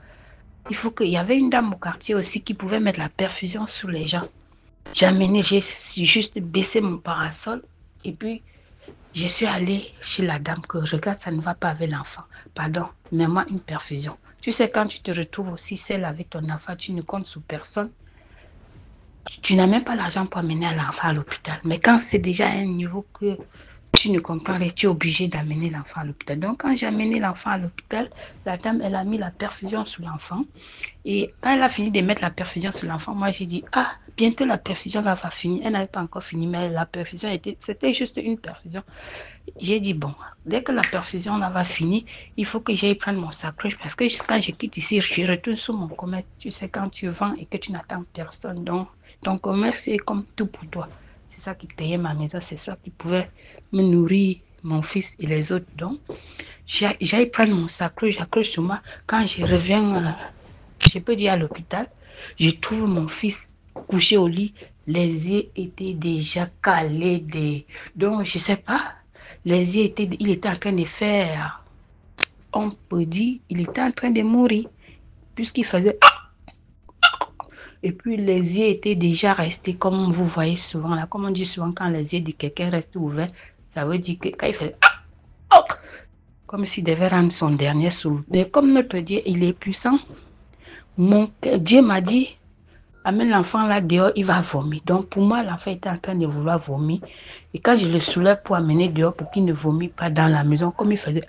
Il faut qu'il y avait une dame au quartier aussi qui pouvait mettre la perfusion sur les gens. J'ai juste baissé mon parasol et puis je suis allée chez la dame que regarde, ça ne va pas avec l'enfant. Pardon, mets-moi une perfusion. Tu sais, quand tu te retrouves aussi seule avec ton enfant, tu ne comptes sur personne. Tu n'as même pas l'argent pour amener l'enfant à l'hôpital. Mais quand c'est déjà à un niveau que tu ne comprends rien, tu es obligé d'amener l'enfant à l'hôpital. Donc, quand j'ai amené l'enfant à l'hôpital, la dame, elle a mis la perfusion sur l'enfant. Et quand elle a fini de mettre la perfusion sur l'enfant, moi, j'ai dit, ah, bientôt la perfusion là va finir. Elle n'avait pas encore fini, mais la perfusion c'était juste une perfusion. J'ai dit, bon, dès que la perfusion là va finir, il faut que j'aille prendre mon sacoche parce que quand je quitte ici, je retourne sur mon commerce. Tu sais, quand tu vends et que tu n'attends personne, donc ton commerce est comme tout pour toi. C'est ça qui payait ma maison, c'est ça qui pouvait me nourrir, mon fils et les autres. Donc, j'aille prendre mon sacoche, j'accroche sur moi. Quand je reviens, je peux dire à l'hôpital, je trouve mon fils couché au lit. Les yeux étaient déjà calés. Donc, je ne sais pas. Les yeux il était en train de faire, on peut dire, il était en train de mourir, puisqu'il faisait. Et puis les yeux étaient déjà restés, comme vous voyez souvent là, comme on dit souvent, quand les yeux de quelqu'un restent ouverts, ça veut dire que quand il fait comme s'il devait rendre son dernier souffle. Mais comme notre Dieu, il est puissant, Dieu m'a dit, amène l'enfant là dehors, il va vomir. Donc pour moi, l'enfant était en train de vouloir vomir. Et quand je le soulève pour amener dehors, pour qu'il ne vomit pas dans la maison, comme il faisait.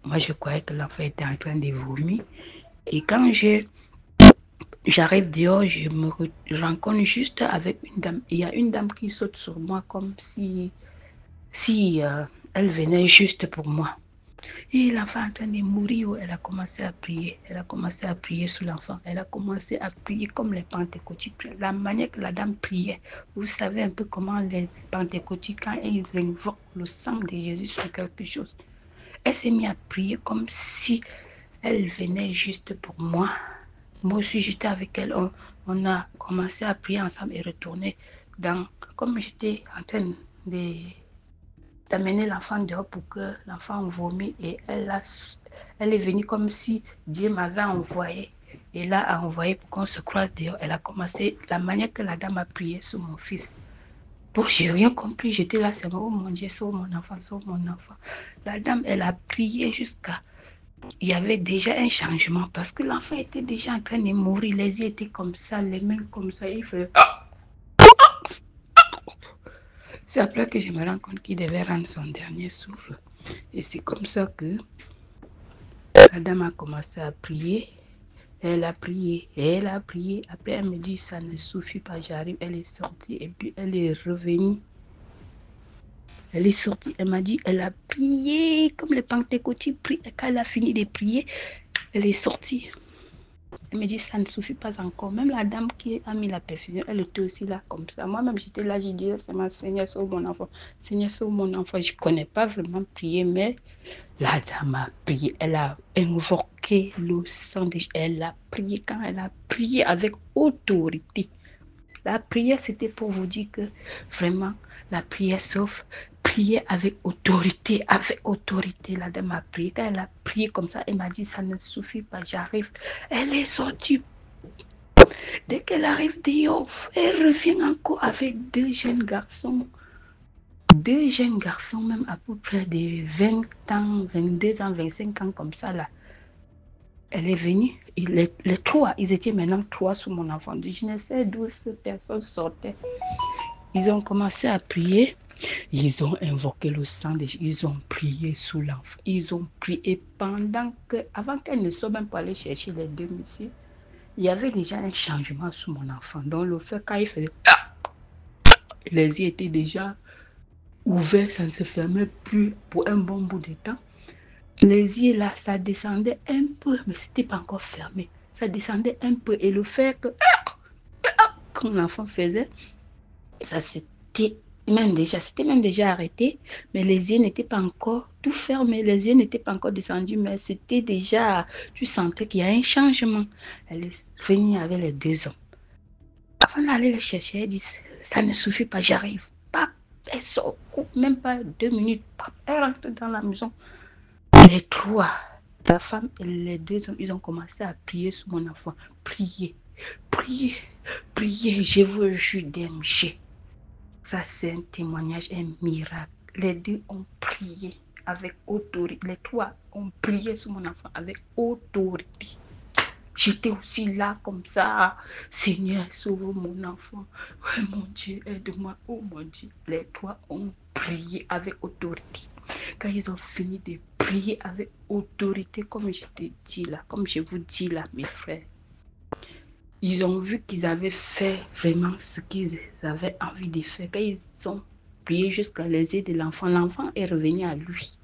Moi, je croyais que l'enfant était en train de vomir. Et quand j'arrive dehors, je me rencontre juste avec une dame. Il y a une dame qui saute sur moi comme si elle venait juste pour moi. Et l'enfant est en train de mourir, elle a commencé à prier. Elle a commencé à prier sur l'enfant. Elle a commencé à prier comme les pentecôtiques. La manière que la dame priait. Vous savez un peu comment les pentecôtiques, quand ils invoquent le sang de Jésus sur quelque chose. Elle s'est mise à prier comme si elle venait juste pour moi. Moi aussi, j'étais avec elle. On a commencé à prier ensemble et retourner comme j'étais en train d'amener l'enfant dehors pour que l'enfant vomit. Et elle est venue comme si Dieu m'avait envoyé. Et là, a envoyé pour qu'on se croise dehors. Elle a commencé, la manière que la dame a prié sur mon fils. Bon, j'ai rien compris. J'étais là, c'est oh mon Dieu, sauve mon enfant, sauve mon enfant. La dame, elle a prié jusqu'à... Il y avait déjà un changement parce que l'enfant était déjà en train de mourir. Les yeux étaient comme ça, les mains comme ça. Il faisait... C'est après que je me rends compte qu'il devait rendre son dernier souffle. Et c'est comme ça que la dame a commencé à prier. Elle a prié, elle a prié. Après, elle me dit, ça ne suffit pas, j'arrive. Elle est sortie et puis elle est revenue. Elle est sortie, elle m'a dit, elle a prié comme les pentecôtiques prient. Et quand elle a fini de prier, Elle est sortie. Elle me dit, ça ne suffit pas encore. Même la dame qui a mis la perfusion, elle était aussi là comme ça. Moi-même, j'étais là, j'ai dit, c'est ma Seigneur, sauve mon enfant. Seigneur, sauve mon enfant. Je ne connais pas vraiment prier, mais la dame a prié. Elle a invoqué le sang de Jésus. Elle a prié quand elle a prié avec autorité. La prière, c'était pour vous dire que vraiment, la prière sauve. Prier avec autorité, avec autorité. La dame a prié. Quand elle a prié comme ça, elle m'a dit, ça ne suffit pas, j'arrive. Elle est sortie. Dès qu'elle arrive dehors, elle revient encore avec deux jeunes garçons. Deux jeunes garçons, même à peu près de 20 ans, 22 ans, 25 ans, comme ça, là. Elle est venue, les trois, ils étaient maintenant trois sous mon enfant. Je ne sais d'où cette personne sortait. Ils ont commencé à prier. Ils ont invoqué le sang de Jésus. Ils ont prié sous l'enfant. Ils ont prié pendant que, avant qu'elle ne soit même pas allée chercher les deux messieurs, il y avait déjà un changement sous mon enfant. Donc le fait quand il faisait, les yeux étaient déjà ouverts, ça ne se fermait plus pour un bon bout de temps. Les yeux là, ça descendait un peu, mais c'était pas encore fermé. Ça descendait un peu et le fait que quand l'enfant faisait, ça c'était même déjà arrêté, mais les yeux n'étaient pas encore tout fermés, les yeux n'étaient pas encore descendus, mais c'était déjà, tu sentais qu'il y a un changement. Elle est venue avec les deux hommes. Avant d'aller les chercher, elle dit, ça ne suffit pas, j'arrive. Elle sort, même pas 2 minutes, elle rentre dans la maison. Les trois, la femme et les deux hommes, ils ont commencé à prier sur mon enfant. Prier, prier, prier, je veux jus DMG. Ça, c'est un témoignage, un miracle. Les deux ont prié avec autorité. Les trois ont prié sur mon enfant avec autorité. J'étais aussi là comme ça. Seigneur, sauve mon enfant. Oh mon Dieu, aide-moi. Oh mon Dieu. Les trois ont prié avec autorité. Quand ils ont fini de prier avec autorité, comme je te dis là, comme je vous dis là, mes frères, ils ont vu qu'ils avaient fait vraiment ce qu'ils avaient envie de faire. Quand ils ont prié jusqu'à les yeux de l'enfant, l'enfant est revenu à lui.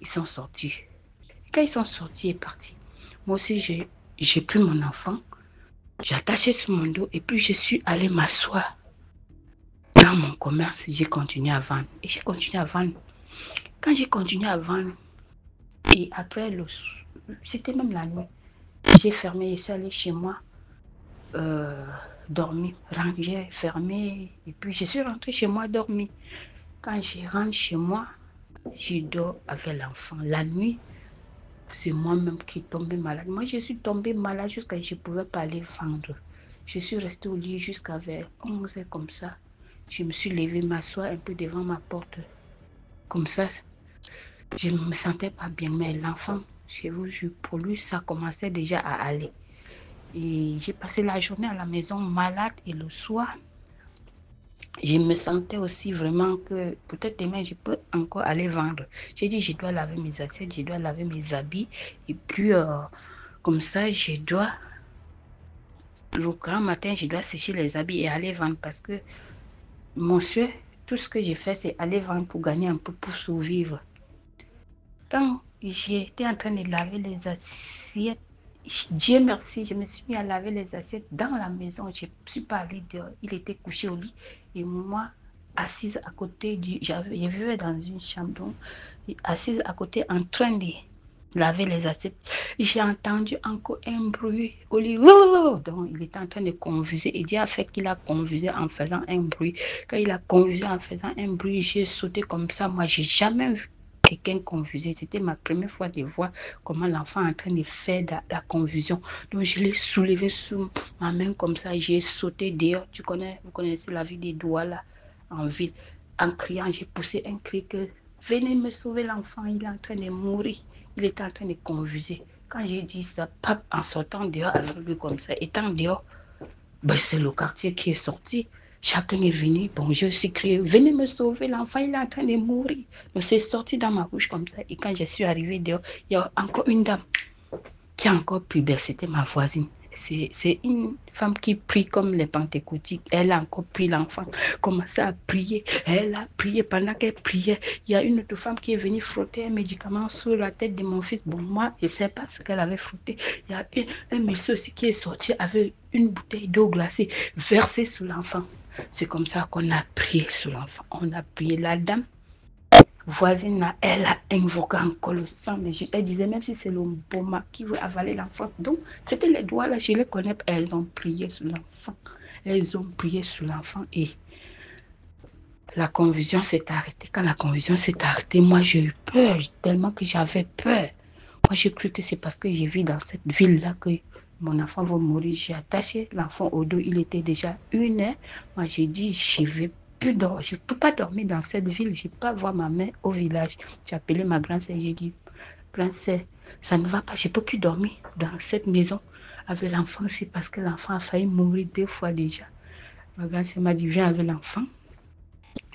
Ils sont sortis. Quand ils sont sortis et partis, moi aussi j'ai pris mon enfant, j'ai attaché sur mon dos et puis je suis allée m'asseoir dans mon commerce. J'ai continué à vendre. Et j'ai continué à vendre. Quand j'ai continué à vendre, et après, c'était même la nuit, j'ai fermé, je suis allée chez moi, dormir, rangé, fermé, et puis je suis rentrée chez moi dormir. Quand je rentre chez moi, je dors avec l'enfant. La nuit, c'est moi-même qui est tombée malade. Moi, je suis tombée malade jusqu'à ce que je ne pouvais pas aller vendre. Je suis restée au lit jusqu'à vers 11 h comme ça. Je me suis levée, m'asseoir un peu devant ma porte. Comme ça, je ne me sentais pas bien. Mais l'enfant, je vous jure, pour lui, ça commençait déjà à aller. Et j'ai passé la journée à la maison malade et le soir, je me sentais aussi vraiment que peut-être demain, je peux encore aller vendre. J'ai dit, je dois laver mes assiettes, je dois laver mes habits. Et puis, comme ça, je dois, le grand matin, je dois sécher les habits et aller vendre. Parce que, monsieur, tout ce que j'ai fait, c'est aller vendre pour gagner un peu, pour survivre. Quand j'étais en train de laver les assiettes, Dieu merci, je me suis mis à laver les assiettes dans la maison. Je ne suis pas allée dehors. Il était couché au lit. Et moi, assise à côté je vivais dans une chambre. Donc, assise à côté en train de laver les assiettes. J'ai entendu encore un bruit au lit. Donc, il était en train de confuser. Et Dieu a fait qu'il a confusé en faisant un bruit. Quand il a confusé en faisant un bruit, j'ai sauté comme ça. Moi, je n'ai jamais vu quelqu'un confusé. C'était ma première fois de voir comment l'enfant est en train de faire la confusion. Donc, je l'ai soulevé sous ma main comme ça. J'ai sauté dehors. Vous connaissez la vie des doigts là, en ville. En criant, j'ai poussé un cri que venez me sauver l'enfant. Il est en train de mourir. Il était en train de confuser. Quand j'ai dit ça, pap, en sortant dehors avec lui comme ça, étant dehors, ben, c'est le quartier qui est sorti. Chacun est venu, bon, je suis crié, venez me sauver, l'enfant il est en train de mourir. Donc c'est sorti dans ma bouche comme ça. Et quand je suis arrivée dehors, il y a encore une dame qui a encore plus belle, c'était ma voisine. C'est une femme qui prie comme les pentecôtiques. Elle a encore pris l'enfant, commencé à prier. Elle a prié pendant qu'elle priait. Il y a une autre femme qui est venue frotter un médicament sur la tête de mon fils. Bon, moi, je ne sais pas ce qu'elle avait frotté. Il y a un monsieur aussi qui est sorti avec une bouteille d'eau glacée versée sur l'enfant. C'est comme ça qu'on a prié sur l'enfant. On a prié. La dame voisine là, elle a invoqué encore le sang de Jésus. Elle disait même si c'est le boma qui veut avaler l'enfant. Donc, c'était les doigts là, je les connais. Elles ont prié sur l'enfant. Elles ont prié sur l'enfant et la confusion s'est arrêtée. Quand la confusion s'est arrêtée, moi j'ai eu peur, tellement que j'avais peur. Moi j'ai cru que c'est parce que j'ai vu dans cette ville-là que mon enfant va mourir. J'ai attaché l'enfant au dos, il était déjà 1h. Moi j'ai dit, je ne peux pas dormir dans cette ville, je ne peux pas voir ma mère au village. J'ai appelé ma grand-sœur, j'ai dit, grand-sœur, ça ne va pas, je ne peux plus dormir dans cette maison avec l'enfant. C'est parce que l'enfant a failli mourir 2 fois déjà. Ma grand-sœur m'a dit, viens avec l'enfant.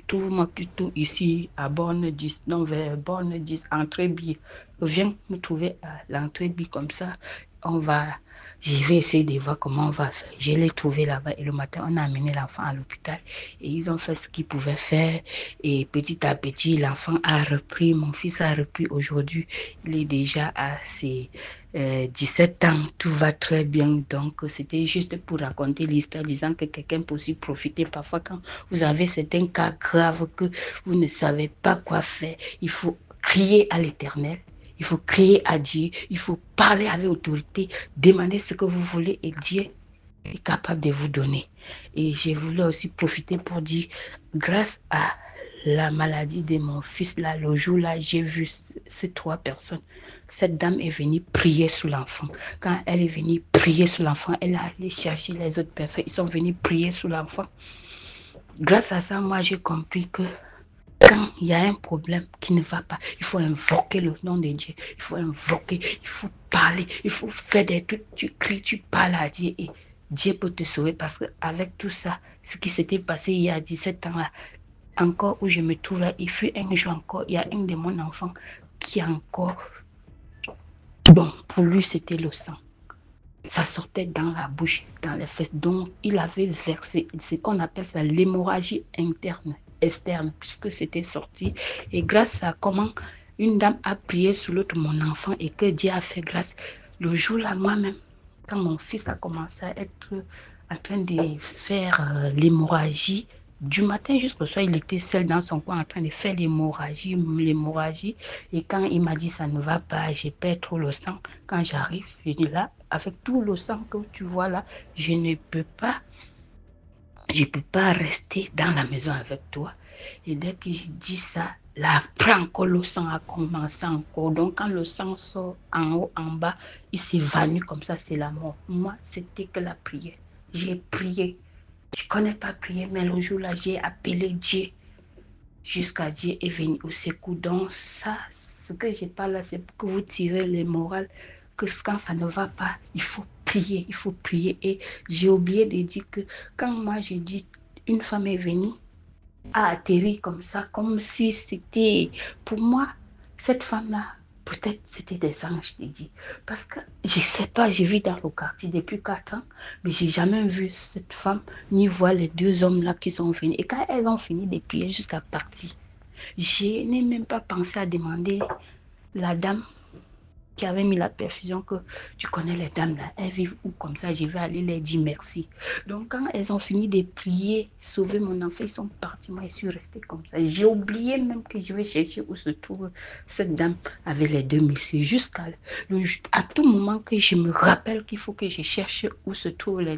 Trouve-moi plutôt ici à Borne 10, non vers Borne 10, entrée billet. Viens me trouver à l'entrée billet comme ça. Je vais essayer de voir comment on va faire. Je l'ai trouvé là-bas et le matin, on a amené l'enfant à l'hôpital et ils ont fait ce qu'ils pouvaient faire. Et petit à petit, l'enfant a repris, mon fils a repris aujourd'hui. Il est déjà à ses 17 ans, tout va très bien. Donc, c'était juste pour raconter l'histoire, disant que quelqu'un peut aussi profiter. Parfois, quand vous avez certains cas graves que vous ne savez pas quoi faire, il faut crier à l'Éternel. Il faut crier à Dieu, il faut parler avec autorité, demander ce que vous voulez et Dieu est capable de vous donner. Et je voulais aussi profiter pour dire, grâce à la maladie de mon fils, là, le jour-là, j'ai vu ces 3 personnes. Cette dame est venue prier sur l'enfant. Quand elle est venue prier sur l'enfant, elle a allé chercher les autres personnes. Ils sont venus prier sur l'enfant. Grâce à ça, moi, j'ai compris que quand il y a un problème qui ne va pas, il faut invoquer le nom de Dieu. Il faut invoquer, il faut parler, il faut faire des trucs. Tu cries, tu parles à Dieu et Dieu peut te sauver. Parce qu'avec tout ça, ce qui s'était passé il y a 17 ans là, encore où je me trouve là, il fut un jour encore, il y a un de mon enfant qui a encore... Bon, pour lui, c'était le sang. Ça sortait dans la bouche, dans les fesses. Donc, il avait versé, ce qu'on appelle ça l'hémorragie externe, puisque c'était sorti. Et grâce à comment une dame a prié sur l'autre, mon enfant, et que Dieu a fait grâce, le jour-là, moi-même, quand mon fils a commencé à être en train de faire l'hémorragie, du matin jusqu'au soir, il était seul dans son coin en train de faire l'hémorragie. Et quand il m'a dit ça ne va pas, j'ai perdu trop le sang. Quand j'arrive, je dis là, avec tout le sang que tu vois là, je ne peux pas rester dans la maison avec toi. Et dès que j'ai dit ça, là, après encore le sang a commencé encore. Donc quand le sang sort en haut, en bas, il s'évanouit comme ça, c'est la mort. Moi, c'était que la prière. J'ai prié. Je ne connais pas prier, mais le jour-là, j'ai appelé Dieu. Jusqu'à Dieu est venu au secours. Donc ça, ce que je parle là, c'est pour que vous tirez les morales, que quand ça ne va pas, il faut prier, il faut prier. Et j'ai oublié de dire que quand moi j'ai dit, une femme est venue, a atterri comme ça, comme si c'était, pour moi, cette femme-là, peut-être c'était des anges de Dieu. Parce que je ne sais pas, j'ai vu dans le quartier depuis 4 ans, mais je n'ai jamais vu cette femme, ni voir les 2 hommes-là qui sont venus. Et quand elles ont fini de prier jusqu'à partir, je n'ai même pas pensé à demander la dame qui avait mis la perfusion que tu connais les dames là, elles vivent où comme ça, je vais aller les dire merci. Donc quand elles ont fini de prier, sauver mon enfant, ils sont partis, moi je suis restée comme ça. J'ai oublié même que je vais chercher où se trouve cette dame avec les 2 messieurs. À tout moment que je me rappelle qu'il faut que je cherche où se trouve la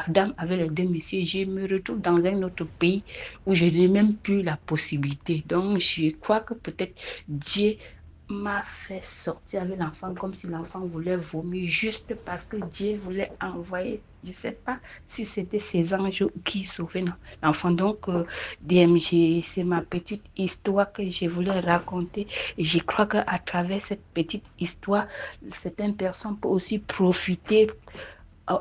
dame avec les 2 messieurs, je me retrouve dans un autre pays où je n'ai même plus la possibilité. Donc je crois que peut-être Dieu m'a fait sortir avec l'enfant comme si l'enfant voulait vomir juste parce que Dieu voulait envoyer, je ne sais pas si c'était ses anges qui sauvaient l'enfant. Donc DMG, c'est ma petite histoire que je voulais raconter et je crois qu'à travers cette petite histoire, certaines personnes peuvent aussi profiter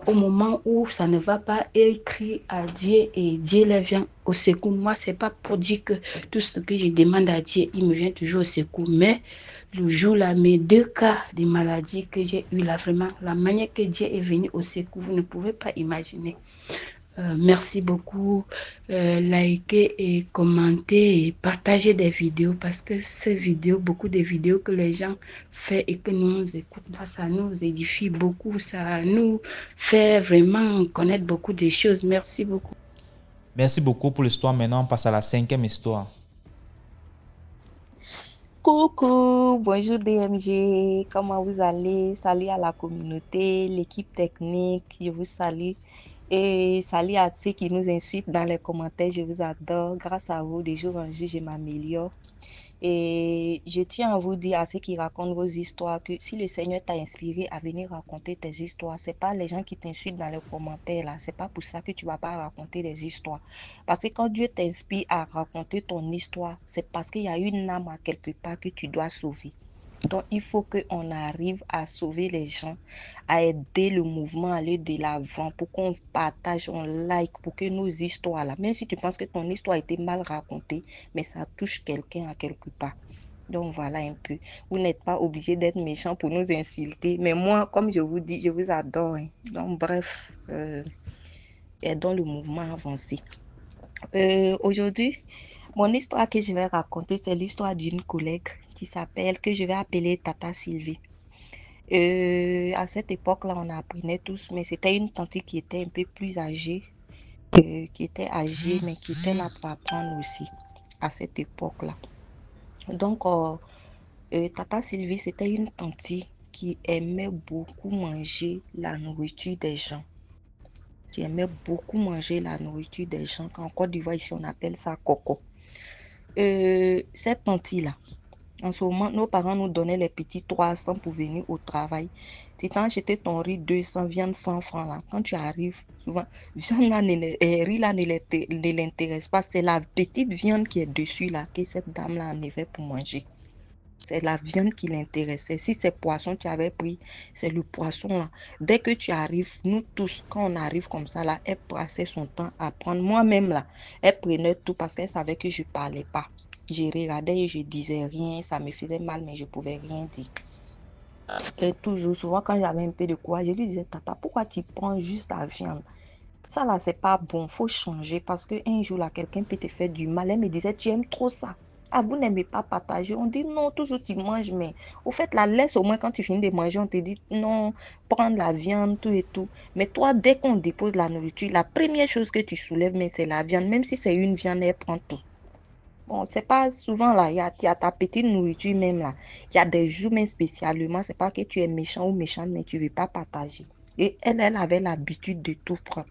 au moment où ça ne va pas, elle crie à Dieu et Dieu les vient au secours. Moi, c'est pas pour dire que tout ce que je demande à Dieu, il me vient toujours au secours. Mais le jour là, mes 2 cas de maladie que j'ai eu là, vraiment, la manière que Dieu est venu au secours, vous ne pouvez pas imaginer. Merci beaucoup. Likez et commentez et partagez des vidéos parce que ces vidéos, beaucoup de vidéos que les gens font et que nous écoutons, là, ça nous édifie beaucoup, ça nous fait vraiment connaître beaucoup de choses. Merci beaucoup. Merci beaucoup pour l'histoire. Maintenant, on passe à la 5e histoire. Coucou, bonjour DMG, comment vous allez? Salut à la communauté, l'équipe technique, je vous salue. Et salut à ceux qui nous insultent dans les commentaires, je vous adore. Grâce à vous, de jour en jour, je m'améliore. Et je tiens à vous dire, à ceux qui racontent vos histoires, que si le Seigneur t'a inspiré à venir raconter tes histoires, c'est pas les gens qui t'insultent dans les commentaires là, c'est pas pour ça que tu vas pas raconter des histoires. Parce que quand Dieu t'inspire à raconter ton histoire, c'est parce qu'il y a une âme à quelque part que tu dois sauver. Donc, il faut qu'on arrive à sauver les gens, à aider le mouvement à aller de l'avant, pour qu'on partage, on like, pour que nos histoires là, même si tu penses que ton histoire a été mal racontée, mais ça touche quelqu'un à quelque part. Donc, voilà un peu. Vous n'êtes pas obligé d'être méchant pour nous insulter, mais moi, comme je vous dis, je vous adore. Hein. Donc, bref, aidons le mouvement à avancer. Aujourd'hui, mon histoire que je vais raconter, c'est l'histoire d'une collègue que je vais appeler Tata Sylvie. À cette époque-là, on apprenait tous, mais c'était une tante qui était un peu plus âgée, mais qui était là pour apprendre aussi à cette époque-là. Donc, Tata Sylvie, c'était une tante qui aimait beaucoup manger la nourriture des gens. Qui aimait beaucoup manger la nourriture des gens. En Côte d'Ivoire, ici, on appelle ça coco. Cette tante-là, en ce moment, nos parents nous donnaient les petits 300 pour venir au travail. Tu t'as acheté ton riz 200, viande 100 francs là. Quand tu arrives, souvent, viande là, riz là ne l'intéresse pas. C'est la petite viande qui est dessus là que cette dame-là en avait pour manger. C'est la viande qui l'intéressait. Si c'est poisson tu avais pris, c'est le poisson là. Dès que tu arrives, nous tous, quand on arrive comme ça là, elle passait son temps à prendre. Moi-même là, elle prenait tout parce qu'elle savait que je ne parlais pas. Je regardais et je disais rien, ça me faisait mal, mais je ne pouvais rien dire. Et toujours, souvent quand j'avais un peu de courage, je lui disais, Tata, pourquoi tu prends juste la viande? Ça là, c'est pas bon, faut changer parce qu'un jour là, quelqu'un peut te faire du mal. Elle me disait, tu aimes trop ça. Ah, vous n'aimez pas partager. On dit non, toujours tu manges, mais au fait, la laisse au moins quand tu finis de manger, on te dit non, prendre la viande, tout et tout. Mais toi, dès qu'on dépose la nourriture, la première chose que tu soulèves, mais c'est la viande. Même si c'est une viande, elle prend tout. Bon, c'est pas souvent là, il y a ta petite nourriture même là. Il y a des jours, mais spécialement, c'est pas que tu es méchant ou méchante, mais tu ne veux pas partager. Et elle avait l'habitude de tout prendre.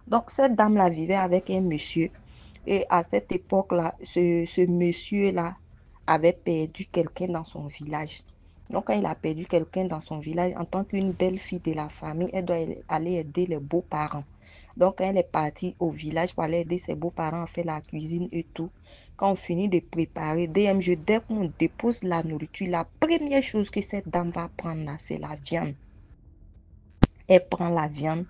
Donc, cette dame-là vivait avec un monsieur. Et à cette époque-là, ce monsieur-là avait perdu quelqu'un dans son village. Donc, quand il a perdu quelqu'un dans son village, en tant qu'une belle fille de la famille, elle doit aller aider les beaux-parents. Donc, quand elle est partie au village pour aller aider ses beaux-parents à faire la cuisine et tout, quand on finit de préparer, dès qu'on dépose la nourriture, la première chose que cette dame va prendre là, c'est la viande. Elle prend la viande.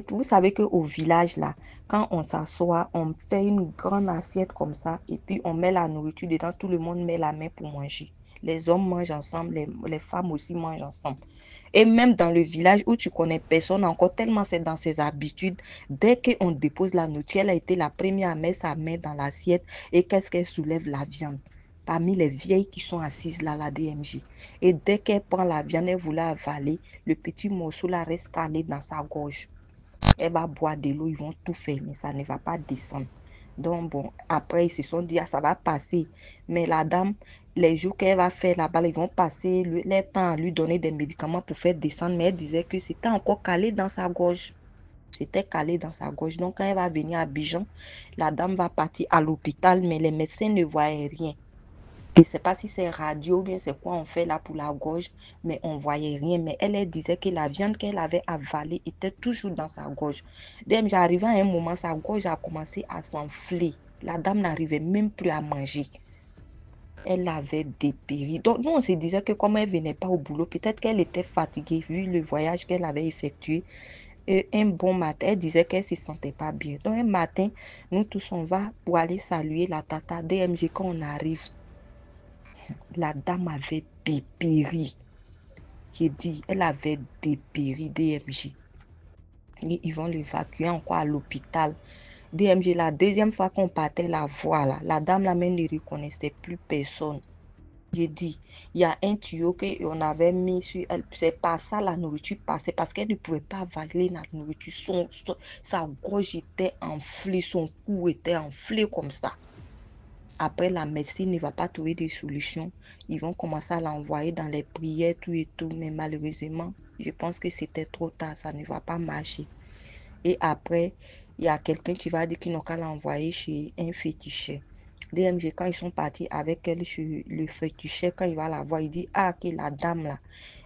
Vous savez qu'au village, là, quand on s'assoit, on fait une grande assiette comme ça et puis on met la nourriture dedans, tout le monde met la main pour manger. Les hommes mangent ensemble, les femmes aussi mangent ensemble. Et même dans le village où tu connais personne encore, tellement c'est dans ses habitudes, dès qu'on dépose la nourriture, elle a été la première à mettre sa main dans l'assiette et qu'est-ce qu'elle soulève? La viande. Parmi les vieilles qui sont assises là, la DMJ. Et dès qu'elle prend la viande, elle voulait avaler, le petit morceau là reste calé dans sa gorge. Elle va boire de l'eau, ils vont tout faire, mais ça ne va pas descendre. Donc, bon, après, ils se sont dit, ah, ça va passer. Mais la dame, les jours qu'elle va faire là-bas, ils vont passer le temps à lui donner des médicaments pour faire descendre. Mais elle disait que c'était encore calé dans sa gorge. C'était calé dans sa gorge. Donc, quand elle va venir à Abidjan, la dame va partir à l'hôpital, mais les médecins ne voyaient rien. Je ne sais pas si c'est radio ou bien c'est quoi on fait là pour la gorge, mais on ne voyait rien. Mais elle disait que la viande qu'elle avait avalée était toujours dans sa gorge. Donc, j'arrivais à un moment, sa gorge a commencé à s'enfler. La dame n'arrivait même plus à manger. Elle avait dépéri. Donc, nous, on se disait que comme elle ne venait pas au boulot, peut-être qu'elle était fatiguée vu le voyage qu'elle avait effectué. Et un bon matin, elle disait qu'elle ne se sentait pas bien. Donc, un matin, nous tous, on va pour aller saluer la tata DMG. Quand on arrive, la dame avait dépéri. J'ai dit, elle avait dépéri DMG. Et ils vont l'évacuer encore à l'hôpital. DMG, la deuxième fois qu'on partait la voir, là, la dame là même ne reconnaissait plus personne. J'ai dit, il y a un tuyau qu'on avait mis sur elle. C'est pas ça la nourriture passait parce qu'elle ne pouvait pas avaler la nourriture. Sa gorge était enflée, son cou était enflé comme ça. Après, la médecine ne va pas trouver de solution. Ils vont commencer à l'envoyer dans les prières, tout et tout. Mais malheureusement, je pense que c'était trop tard. Ça ne va pas marcher. Et après, il y a quelqu'un qui va dire qu'ils n'ont qu'à l'envoyer chez un féticheur. DMG, quand ils sont partis avec elle chez le féticheur, quand il va la voir, il dit, ah, que la dame là,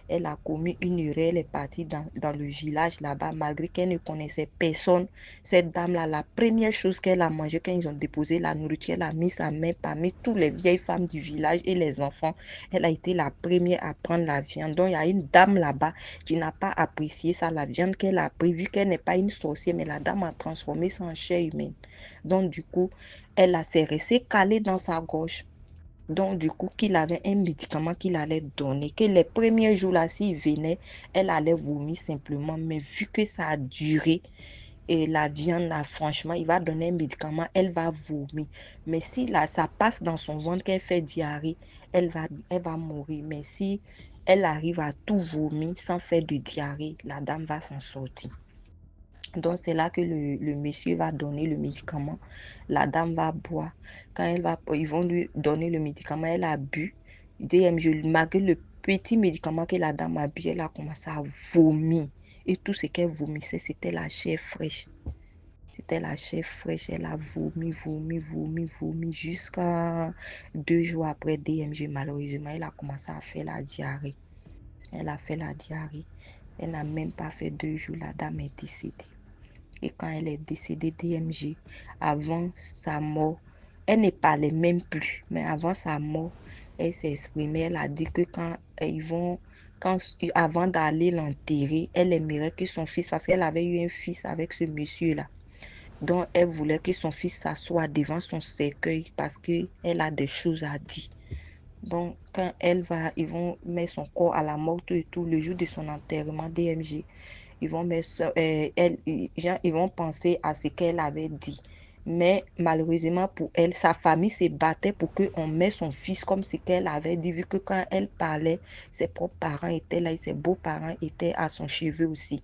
elle a commis une erreur, elle est partie dans le village là-bas, malgré qu'elle ne connaissait personne. Cette dame-là, la première chose qu'elle a mangé quand ils ont déposé la nourriture, elle a mis sa main parmi toutes les vieilles femmes du village et les enfants. Elle a été la première à prendre la viande. Donc, il y a une dame là-bas qui n'a pas apprécié ça, la viande qu'elle a pris, vu qu'elle n'est pas une sorcière, mais la dame a transformé ça en chair humaine. Donc, du coup, elle s'est restée calée dans sa gorge. Donc, du coup, qu'il avait un médicament qu'il allait donner, que les premiers jours là, s'il venait, elle allait vomir simplement. Mais vu que ça a duré, et la viande là, franchement, il va donner un médicament, elle va vomir. Mais si là, ça passe dans son ventre, qu'elle fait diarrhée, elle va mourir. Mais si elle arrive à tout vomir sans faire de diarrhée, la dame va s'en sortir. Donc, c'est là que le monsieur va donner le médicament. La dame va boire. Quand ils vont lui donner le médicament, elle a bu. Malgré le petit médicament que la dame a bu, elle a commencé à vomir. Et tout ce qu'elle vomissait, c'était la chair fraîche. C'était la chair fraîche. Elle a vomi jusqu'à 2 jours après DMG. Malheureusement, elle a commencé à faire la diarrhée. Elle a fait la diarrhée. Elle n'a même pas fait 2 jours. La dame est décédée. Et quand elle est décédée, DMG, avant sa mort, elle ne parlait même plus. Mais avant sa mort, elle s'est exprimée. Elle a dit que avant d'aller l'enterrer, elle aimerait que son fils, parce qu'elle avait eu un fils avec ce monsieur-là. Donc, elle voulait que son fils s'assoie devant son cercueil parce qu'elle a des choses à dire. Donc, quand ils vont mettre son corps à la morgue et tout, le jour de son enterrement, DMG, ils vont penser à ce qu'elle avait dit. Mais malheureusement pour elle, sa famille se battait pour qu'on mette son fils comme ce qu'elle avait dit, vu que quand elle parlait, ses propres parents étaient là et ses beaux-parents étaient à son chevet aussi.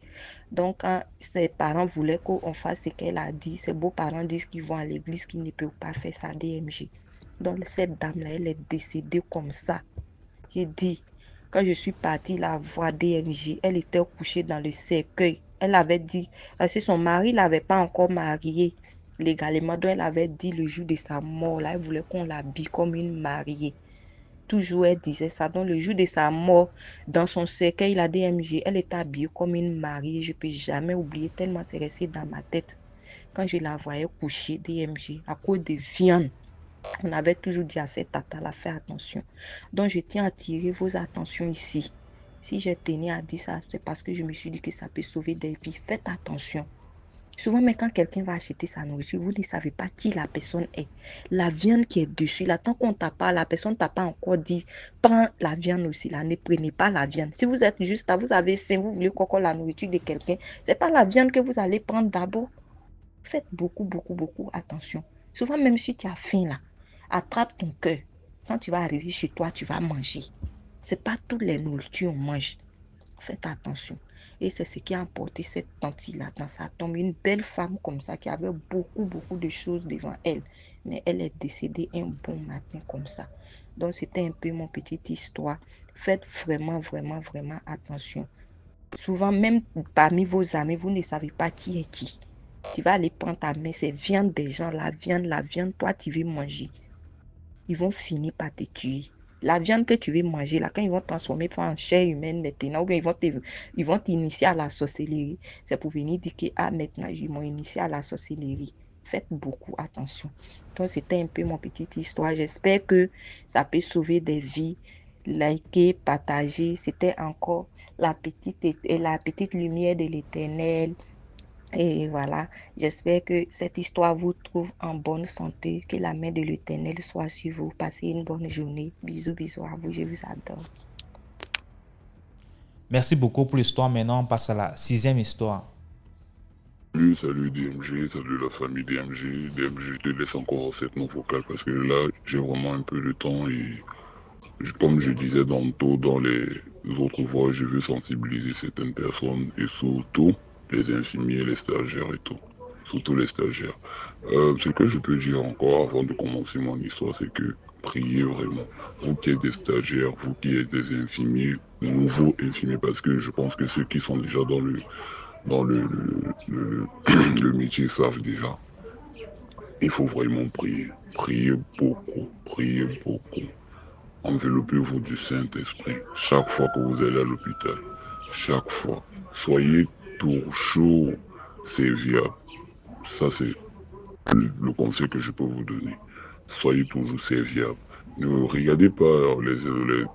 Donc, quand ses parents voulaient qu'on fasse ce qu'elle a dit, ses beaux-parents disent qu'ils vont à l'église, qu'ils ne peuvent pas faire ça, DMG. Donc, cette dame-là, elle est décédée comme ça. J'ai dit, quand je suis partie la voir DMG, elle était couchée dans le cercueil. Elle avait dit, parce que son mari ne l'avait pas encore mariée légalement, donc elle avait dit le jour de sa mort, là, elle voulait qu'on l'habille comme une mariée. Toujours, elle disait ça. Donc, le jour de sa mort, dans son cercueil, la DMG, elle était habillée comme une mariée. Je ne peux jamais oublier, tellement c'est resté dans ma tête. Quand je la voyais coucher, DMG, à cause de viande. On avait toujours dit à cette tata-là, fais attention. Donc, je tiens à attirer vos attentions ici. Si j'ai tenu à dire ça, c'est parce que je me suis dit que ça peut sauver des vies. Faites attention. Souvent, mais quand quelqu'un va acheter sa nourriture, vous ne savez pas qui la personne est. La viande qui est dessus, là, tant qu'on t'a pas, la personne ne t'a pas encore dit, prends la viande aussi, là, ne prenez pas la viande. Si vous êtes juste là, vous avez faim, vous voulez encore la nourriture de quelqu'un, ce n'est pas la viande que vous allez prendre d'abord. Faites beaucoup attention. Souvent, même si tu as faim, là, attrape ton cœur. Quand tu vas arriver chez toi, tu vas manger. Ce n'est pas toutes les nourritures on mange. Faites attention. Et c'est ce qui a emporté cette tante-là dans sa tombe. Une belle femme comme ça qui avait beaucoup de choses devant elle. Mais elle est décédée un bon matin comme ça. Donc, c'était un peu mon petite histoire. Faites vraiment attention. Souvent, même parmi vos amis, vous ne savez pas qui est qui. Tu vas aller prendre ta main, c'est viande des gens, la viande, toi tu veux manger. Ils vont finir par te tuer. La viande que tu veux manger, là, quand ils vont transformer en chair humaine maintenant, ou bien ils vont t'initier à la sorcellerie. C'est pour venir dire que, ah, maintenant, ils m'ont initié à la sorcellerie. Faites beaucoup attention. Donc, c'était un peu mon petite histoire. J'espère que ça peut sauver des vies. Likez, partagez. C'était encore la petite lumière de l'Éternel. Et voilà, j'espère que cette histoire vous trouve en bonne santé, que la main de l'Éternel soit sur vous. Passez une bonne journée. Bisous, bisous à vous, je vous adore. Merci beaucoup pour l'histoire. Maintenant, on passe à la 6e histoire. Salut DMG, salut la famille DMG. DMG, je te laisse encore cette note vocale parce que là, j'ai vraiment un peu de temps et comme je disais dans les autres voix, je veux sensibiliser certaines personnes et surtout les infirmiers, les stagiaires et tout. Surtout les stagiaires. Ce que je peux dire encore avant de commencer mon histoire, c'est que priez vraiment. Vous qui êtes des stagiaires, vous qui êtes des infirmiers, nouveaux infirmiers, parce que je pense que ceux qui sont déjà dans le métier savent déjà. Il faut vraiment prier. Priez beaucoup. Priez beaucoup. Enveloppez-vous du Saint-Esprit chaque fois que vous allez à l'hôpital. Chaque fois. Soyez toujours serviable. Ça, c'est le conseil que je peux vous donner. Soyez toujours serviable. Ne regardez pas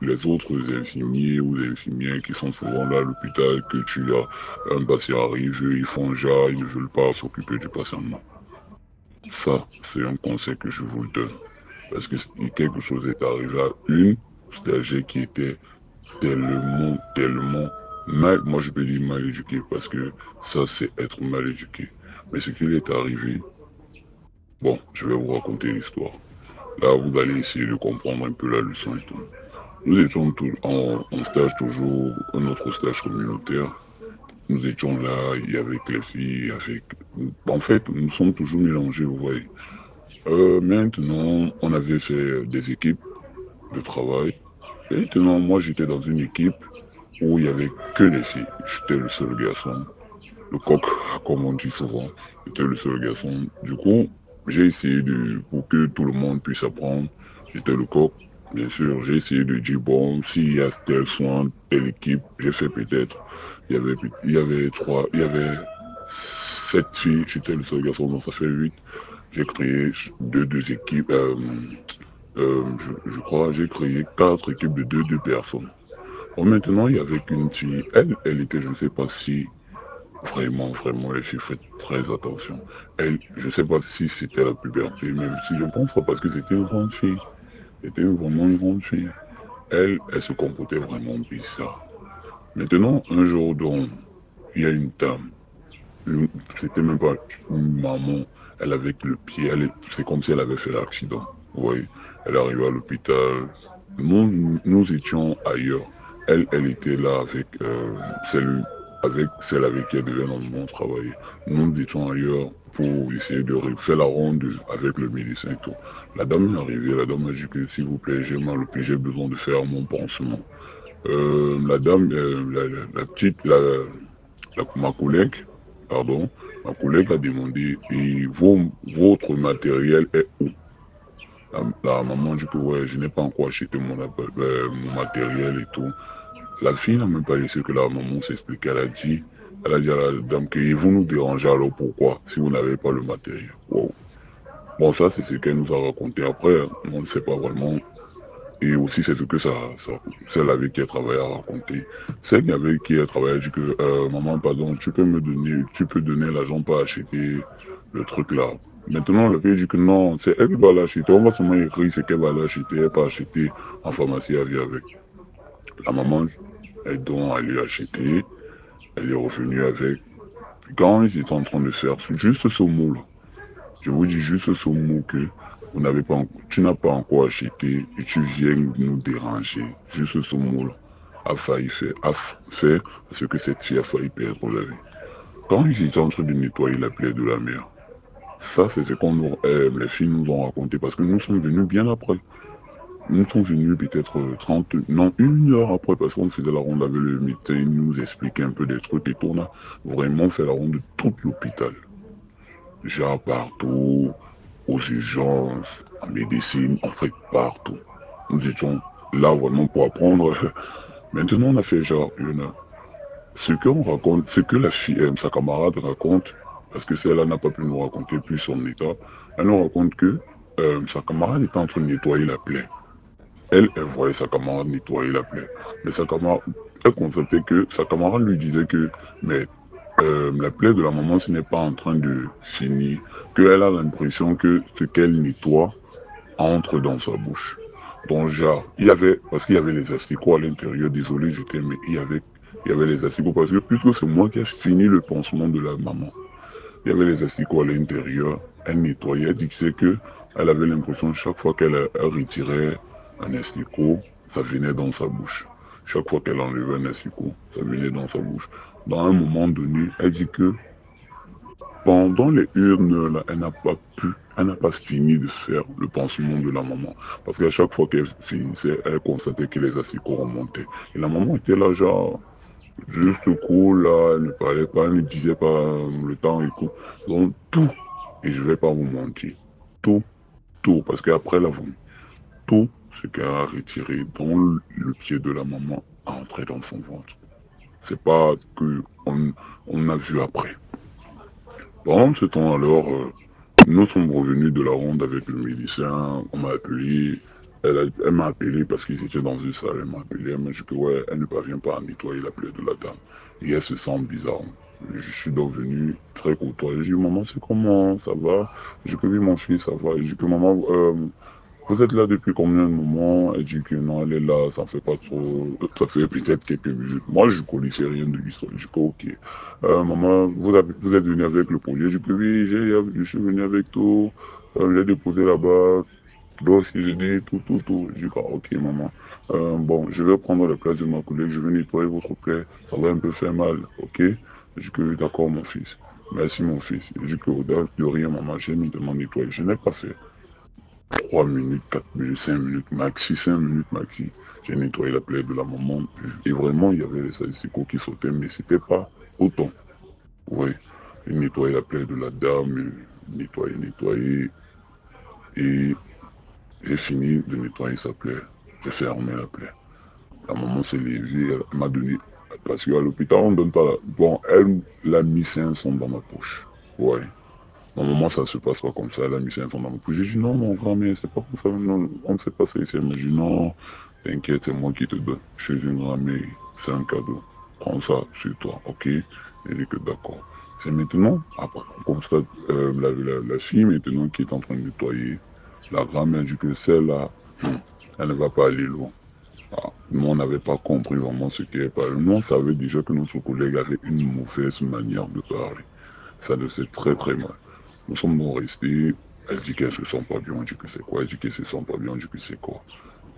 les autres infirmiers ou les infirmières qui sont souvent là à l'hôpital, que tu as un patient arrive, ils font genre, ils ne veulent pas s'occuper du patient. Non. Ça, c'est un conseil que je vous le donne. Parce que quelque chose est arrivé à une stagiaire qui était tellement mal, moi je peux dire mal éduquée, parce que ça c'est être mal éduqué. Mais ce qui est arrivé, bon, je vais vous raconter l'histoire. Là, vous allez essayer de comprendre un peu la leçon et tout. Nous étions en stage toujours, un autre stage communautaire. Nous étions là, il y avait les filles, en fait, nous sommes toujours mélangés, vous voyez. Maintenant, on avait fait des équipes de travail. Et maintenant, moi, j'étais dans une équipe où il n'y avait que les filles. J'étais le seul garçon. Le coq, comme on dit souvent. J'étais le seul garçon. Du coup, j'ai essayé pour que tout le monde puisse apprendre. J'étais le coq. Bien sûr, j'ai essayé de dire, bon, s'il y a tel soin, telle équipe, j'ai fait peut-être. Il y avait 7 filles. J'étais le seul garçon, donc ça fait 8. J'ai créé deux équipes. Je crois j'ai créé 4 équipes de deux personnes. Bon, maintenant, il y avait qu'une fille. Elle était, je ne sais pas si vraiment, les filles, faites très attention. Elle, je ne sais pas si c'était la puberté, même si je ne pense pas parce que c'était une grande fille. C'était vraiment une grande fille. Elle se comportait vraiment bizarre. Maintenant, un jour, donc, il y a une dame. C'était même pas une maman. Elle avait le pied, c'est comme si elle avait fait l'accident. Vous voyez, elle arrivait à l'hôpital. Nous étions ailleurs. Elle était là avec celle avec qui elle devait normalement travailler. Nous étions ailleurs pour essayer de faire la ronde avec le médecin et tout. La dame est arrivée, la dame a dit que s'il vous plaît, j'ai mal au pied, j'ai besoin de faire mon pansement. La dame, ma collègue, pardon, ma collègue a demandé, et votre matériel est où? La maman dit que ouais, je n'ai pas encore acheté mon matériel et tout. La fille n'a même pas laissé que la maman s'explique. Elle a dit à la dame que vous nous dérangez alors pourquoi si vous n'avez pas le matériel. Wow. Bon, ça c'est ce qu'elle nous a raconté. Après, on ne sait pas vraiment. Et aussi, c'est ce que celle avec qui elle travaillé a raconté. Celle avec qui elle travaillé a dit que maman, pardon, tu peux donner l'argent pour acheter le truc là. Maintenant, le pays dit que non, c'est elle qui va l'acheter. On va seulement écrire ce qu'elle va l'acheter, elle va acheter en pharmacie, elle vient avec. La maman est donc allée acheter, elle est revenue avec. Quand ils étaient en train de faire juste ce mot-là, je vous dis juste ce mot que tu n'as pas encore acheté et tu viens nous déranger. Juste ce mot-là a fait ce que cette fille a failli perdre la vie. Quand ils étaient en train de nettoyer la plaie de la mère, ça c'est ce que les filles nous ont raconté parce que nous sommes venus bien après. Nous sommes venus peut-être 1 heure après parce qu'on faisait la ronde avec le médecin, il nous expliquait un peu des trucs et tout. On a vraiment fait la ronde de tout l'hôpital. Genre partout, aux urgences, en médecine, en fait partout. Nous étions là vraiment pour apprendre. Maintenant on a fait genre, ce qu'on raconte, ce que la fille, sa camarade raconte, parce que celle-là n'a pas pu nous raconter plus son état. Elle nous raconte que sa camarade était en train de nettoyer la plaie. Elle voyait sa camarade nettoyer la plaie. Mais sa camarade, elle constatait que sa camarade lui disait que mais, la plaie de la maman, ce n'est pas en train de finir. Qu'elle a l'impression que ce qu'elle nettoie entre dans sa bouche. Donc, genre, parce qu'il y avait les asticots à l'intérieur, désolé, mais il y avait les asticots, parce que puisque c'est moi qui ai fini le pansement de la maman, il y avait les asticots à l'intérieur, elle nettoyait, elle disait que elle avait l'impression chaque fois qu'elle retirait un asticot, ça venait dans sa bouche. Chaque fois qu'elle enlevait un asticot, ça venait dans sa bouche. Dans un moment donné, elle dit que pendant les urnes, là, elle n'a pas fini de faire le pansement de la maman. Parce qu'à chaque fois qu'elle finissait, elle constatait que les asticots remontaient. Et la maman était là, genre, juste cool, là, elle ne parlait pas, elle ne disait pas le temps et tout. Donc, tout, et je ne vais pas vous mentir, tout, parce qu'après la vomi, tout ce qu'elle a retiré dans le pied de la maman a entré dans son ventre. C'est pas ce qu'on a vu après. Pendant ce temps, alors, nous sommes revenus de la ronde avec le médecin, on m'a appelé, elle m'a appelé parce qu'ils étaient dans une salle, elle m'a appelé, elle m'a dit que ouais, elle ne parvient pas à nettoyer la plaie de la dame. Et elle se sent bizarre. Je suis donc venu très courtois. J'ai dit, maman, c'est comment, ça va? J'ai dit que oui, mon fils, ça va. J'ai dit que maman, vous êtes là depuis combien de moments? Elle dit que non, elle est là, ça fait pas trop, ça fait peut-être quelques minutes. Moi, je connaissais rien de l'histoire. J'ai dit que ok. Maman, vous êtes venu avec le projet? J'ai dit que oui, je suis venu avec tout. J'ai déposé là-bas. Dossier, j'ai dit tout. J'ai dit ok, maman. Bon, je vais prendre la place de ma collègue, je vais nettoyer votre plaie. Ça va un peu faire mal, ok? J'ai dit que oui, d'accord, mon fils. Merci, mon fils. J'ai dit que de rien, maman, j'ai mis de m'en nettoyer. Je n'ai pas fait 3 minutes, 4 minutes, 5 minutes maxi, 5 minutes maxi. J'ai nettoyé la plaie de la maman. Et vraiment, il y avait les asticots qui sautaient, mais c'était pas autant. Oui. J'ai nettoyé la plaie de la dame, nettoyé. Et j'ai fini de nettoyer sa plaie. J'ai fermé la plaie. La maman s'est levée, elle m'a donné. Parce qu'à l'hôpital, on ne donne pas la. Bon, elle a mis 500 dans ma poche. Ouais. Normalement, ça ne se passe pas comme ça. Elle a mis 500 dans ma poche. J'ai dit non, mon grand-mère, c'est pas comme ça. Non, on ne fait pas ça ici. Elle m'a dit non, t'inquiète, c'est moi qui te donne. Je suis une grand-mère, c'est un cadeau. Prends ça sur toi, ok? J'ai dit que d'accord. C'est maintenant, après, on constate la fille maintenant qui est en train de nettoyer. La grand-mère dit que celle-là, elle ne va pas aller loin. Ah, nous, on n'avait pas compris vraiment ce qu'elle parlait. Nous, on savait déjà que notre collègue avait une mauvaise manière de parler. Ça le fait très très mal. Nous sommes donc restés. Elle dit qu'elle se sent pas bien. On dit que c'est quoi? Elle dit qu'elle se sent pas bien. On dit que c'est quoi?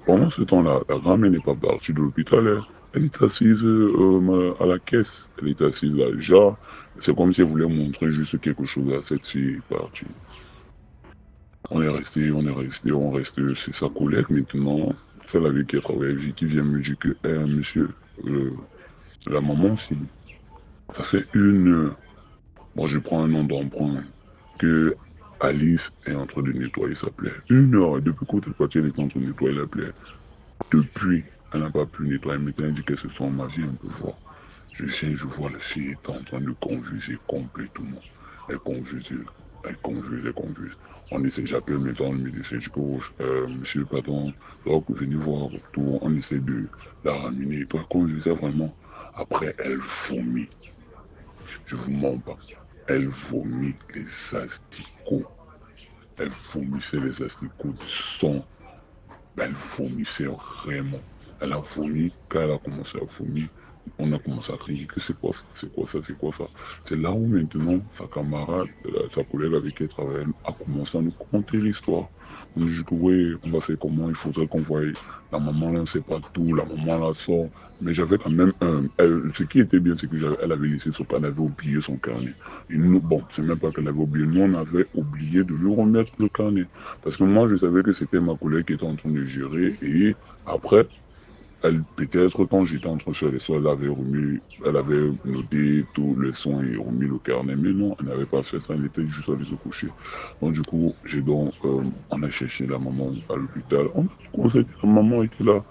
Pendant ce temps-là, la grand-mère n'est pas partie de l'hôpital. Elle est assise à la caisse. Elle est assise là. Genre, c'est comme si elle voulait montrer juste quelque chose à cette fille partie. On est resté, c'est sa collègue maintenant, celle avec qui elle travaille, qui vient me dire que, monsieur, la maman, si, ça fait bon, je prends un nom d'emprunt, que Alice est en train de nettoyer sa plaie. 1 heure, depuis que elle est en train de nettoyer la plaie. Depuis, elle n'a pas pu nettoyer, maintenant elle dit que ce sont ma vie un peu fort. Je vois la fille est en train de confuser complètement. Elle confuse. On essaie, j'appelle maintenant le médecin, je dis monsieur, pardon, donc venez voir tout, on essaie de la ramener. Toi, confusait vraiment. Après, elle vomit. Je vous mens pas. Elle vomit les asticots. Elle vomissait les asticots du sang. Elle vomissait vraiment. Elle a vomi, quand elle a commencé à vomir, on a commencé à crier que c'est quoi ça. C'est là où maintenant sa camarade, sa collègue avec qui elle travaille, a commencé à nous conter l'histoire. On nous dit que oui, on va faire comment, il faudrait qu'on voie la maman là, on ne sait pas tout, la maman là sort. Mais j'avais quand même ce qui était bien, c'est qu'elle avait laissé son carnet, elle avait oublié son carnet. Et nous, bon, c'est même pas qu'elle avait oublié, nous on avait oublié de lui remettre le carnet. Parce que moi je savais que c'était ma collègue qui était en train de gérer et après, peut-être quand j'étais en train de faire les soins, elle avait noté tous les soins et remis le carnet. Mais non, elle n'avait pas fait ça, elle était juste allée se coucher. Donc du coup, on a cherché la maman à l'hôpital. On a constaté que la maman était là.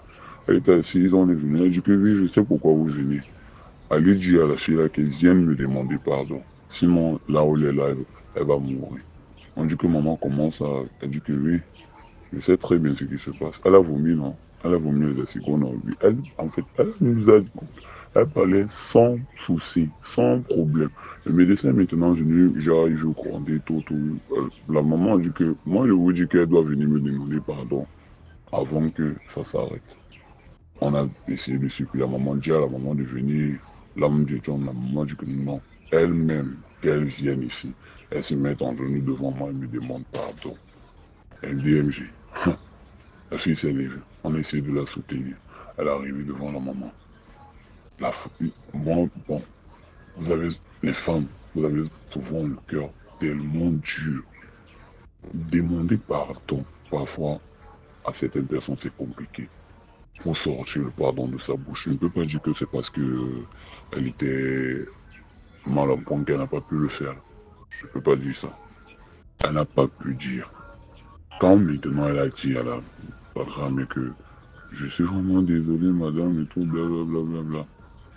Elle était assise, on est venu. Elle dit que oui, je sais pourquoi vous venez. Elle dit à la fille là qu'elle vienne me demander pardon. Sinon, là où elle est là, elle va mourir. On dit que maman commence à... Elle dit que oui, je sais très bien ce qui se passe. Elle a vomi, non? Elle a vomi les acides qu'on a vu. Elle, en fait, elle nous a... Elle parlait sans souci, sans problème. Le médecin est maintenant venu, genre, il veut gronder tout. La maman a dit que... Moi, je vous dis qu'elle doit venir me demander pardon avant que ça s'arrête. On a essayé de supplier la maman, dit à la maman de venir. L'âme de John, la maman dit que non. Elle-même, qu'elle vienne ici. Elle se met en genoux devant moi et me demande pardon. LDMG. La fille s'est levée. On a essayé de la soutenir. Elle est arrivée devant la maman. Bon, vous avez, les femmes, vous avez souvent le cœur tellement dur. Demander pardon, parfois, à certaines personnes, c'est compliqué. Pour sortir le pardon de sa bouche. Je ne peux pas dire que c'est parce qu'elle était mal en point qu'elle n'a pas pu le faire. Je ne peux pas dire ça. Elle n'a pas pu dire. Quand maintenant elle a dit à la femme que je suis vraiment désolé madame et tout, blablabla.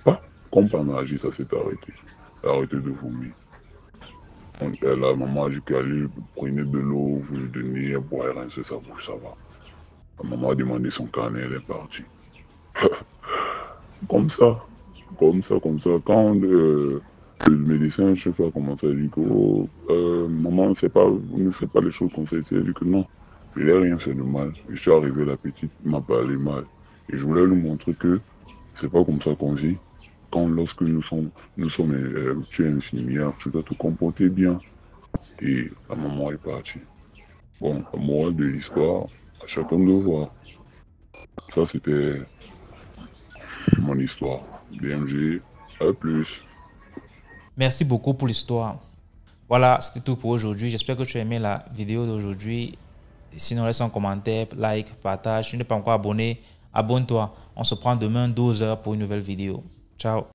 Pas comme par magie, ça s'est arrêté. Elle a arrêté de vomir. Donc, la maman a dit qu'elle prenait de l'eau, vous lui donnez, elle boit, elle rince sa bouche, ça va. La maman a demandé son carnet, elle est partie. Comme ça. Quand le médecin, je sais pas comment ça dit que maman, ne fait pas les choses comme ça. Elle dit que non, je n'ai rien fait de mal. Je suis arrivé, la petite m'a parlé mal. Et je voulais lui montrer que c'est pas comme ça qu'on vit. Lorsque tu es infirmière, tu dois te comporter bien. Et la maman est partie. Bon, la morale de l'histoire, à chacun de voir. Ça, c'était mon histoire. DMG, à plus. Merci beaucoup pour l'histoire. Voilà, c'était tout pour aujourd'hui. J'espère que tu as aimé la vidéo d'aujourd'hui. Sinon, laisse un commentaire, like, partage. Si tu n'es pas encore abonné, abonne-toi. On se prend demain 12h pour une nouvelle vidéo. Ciao.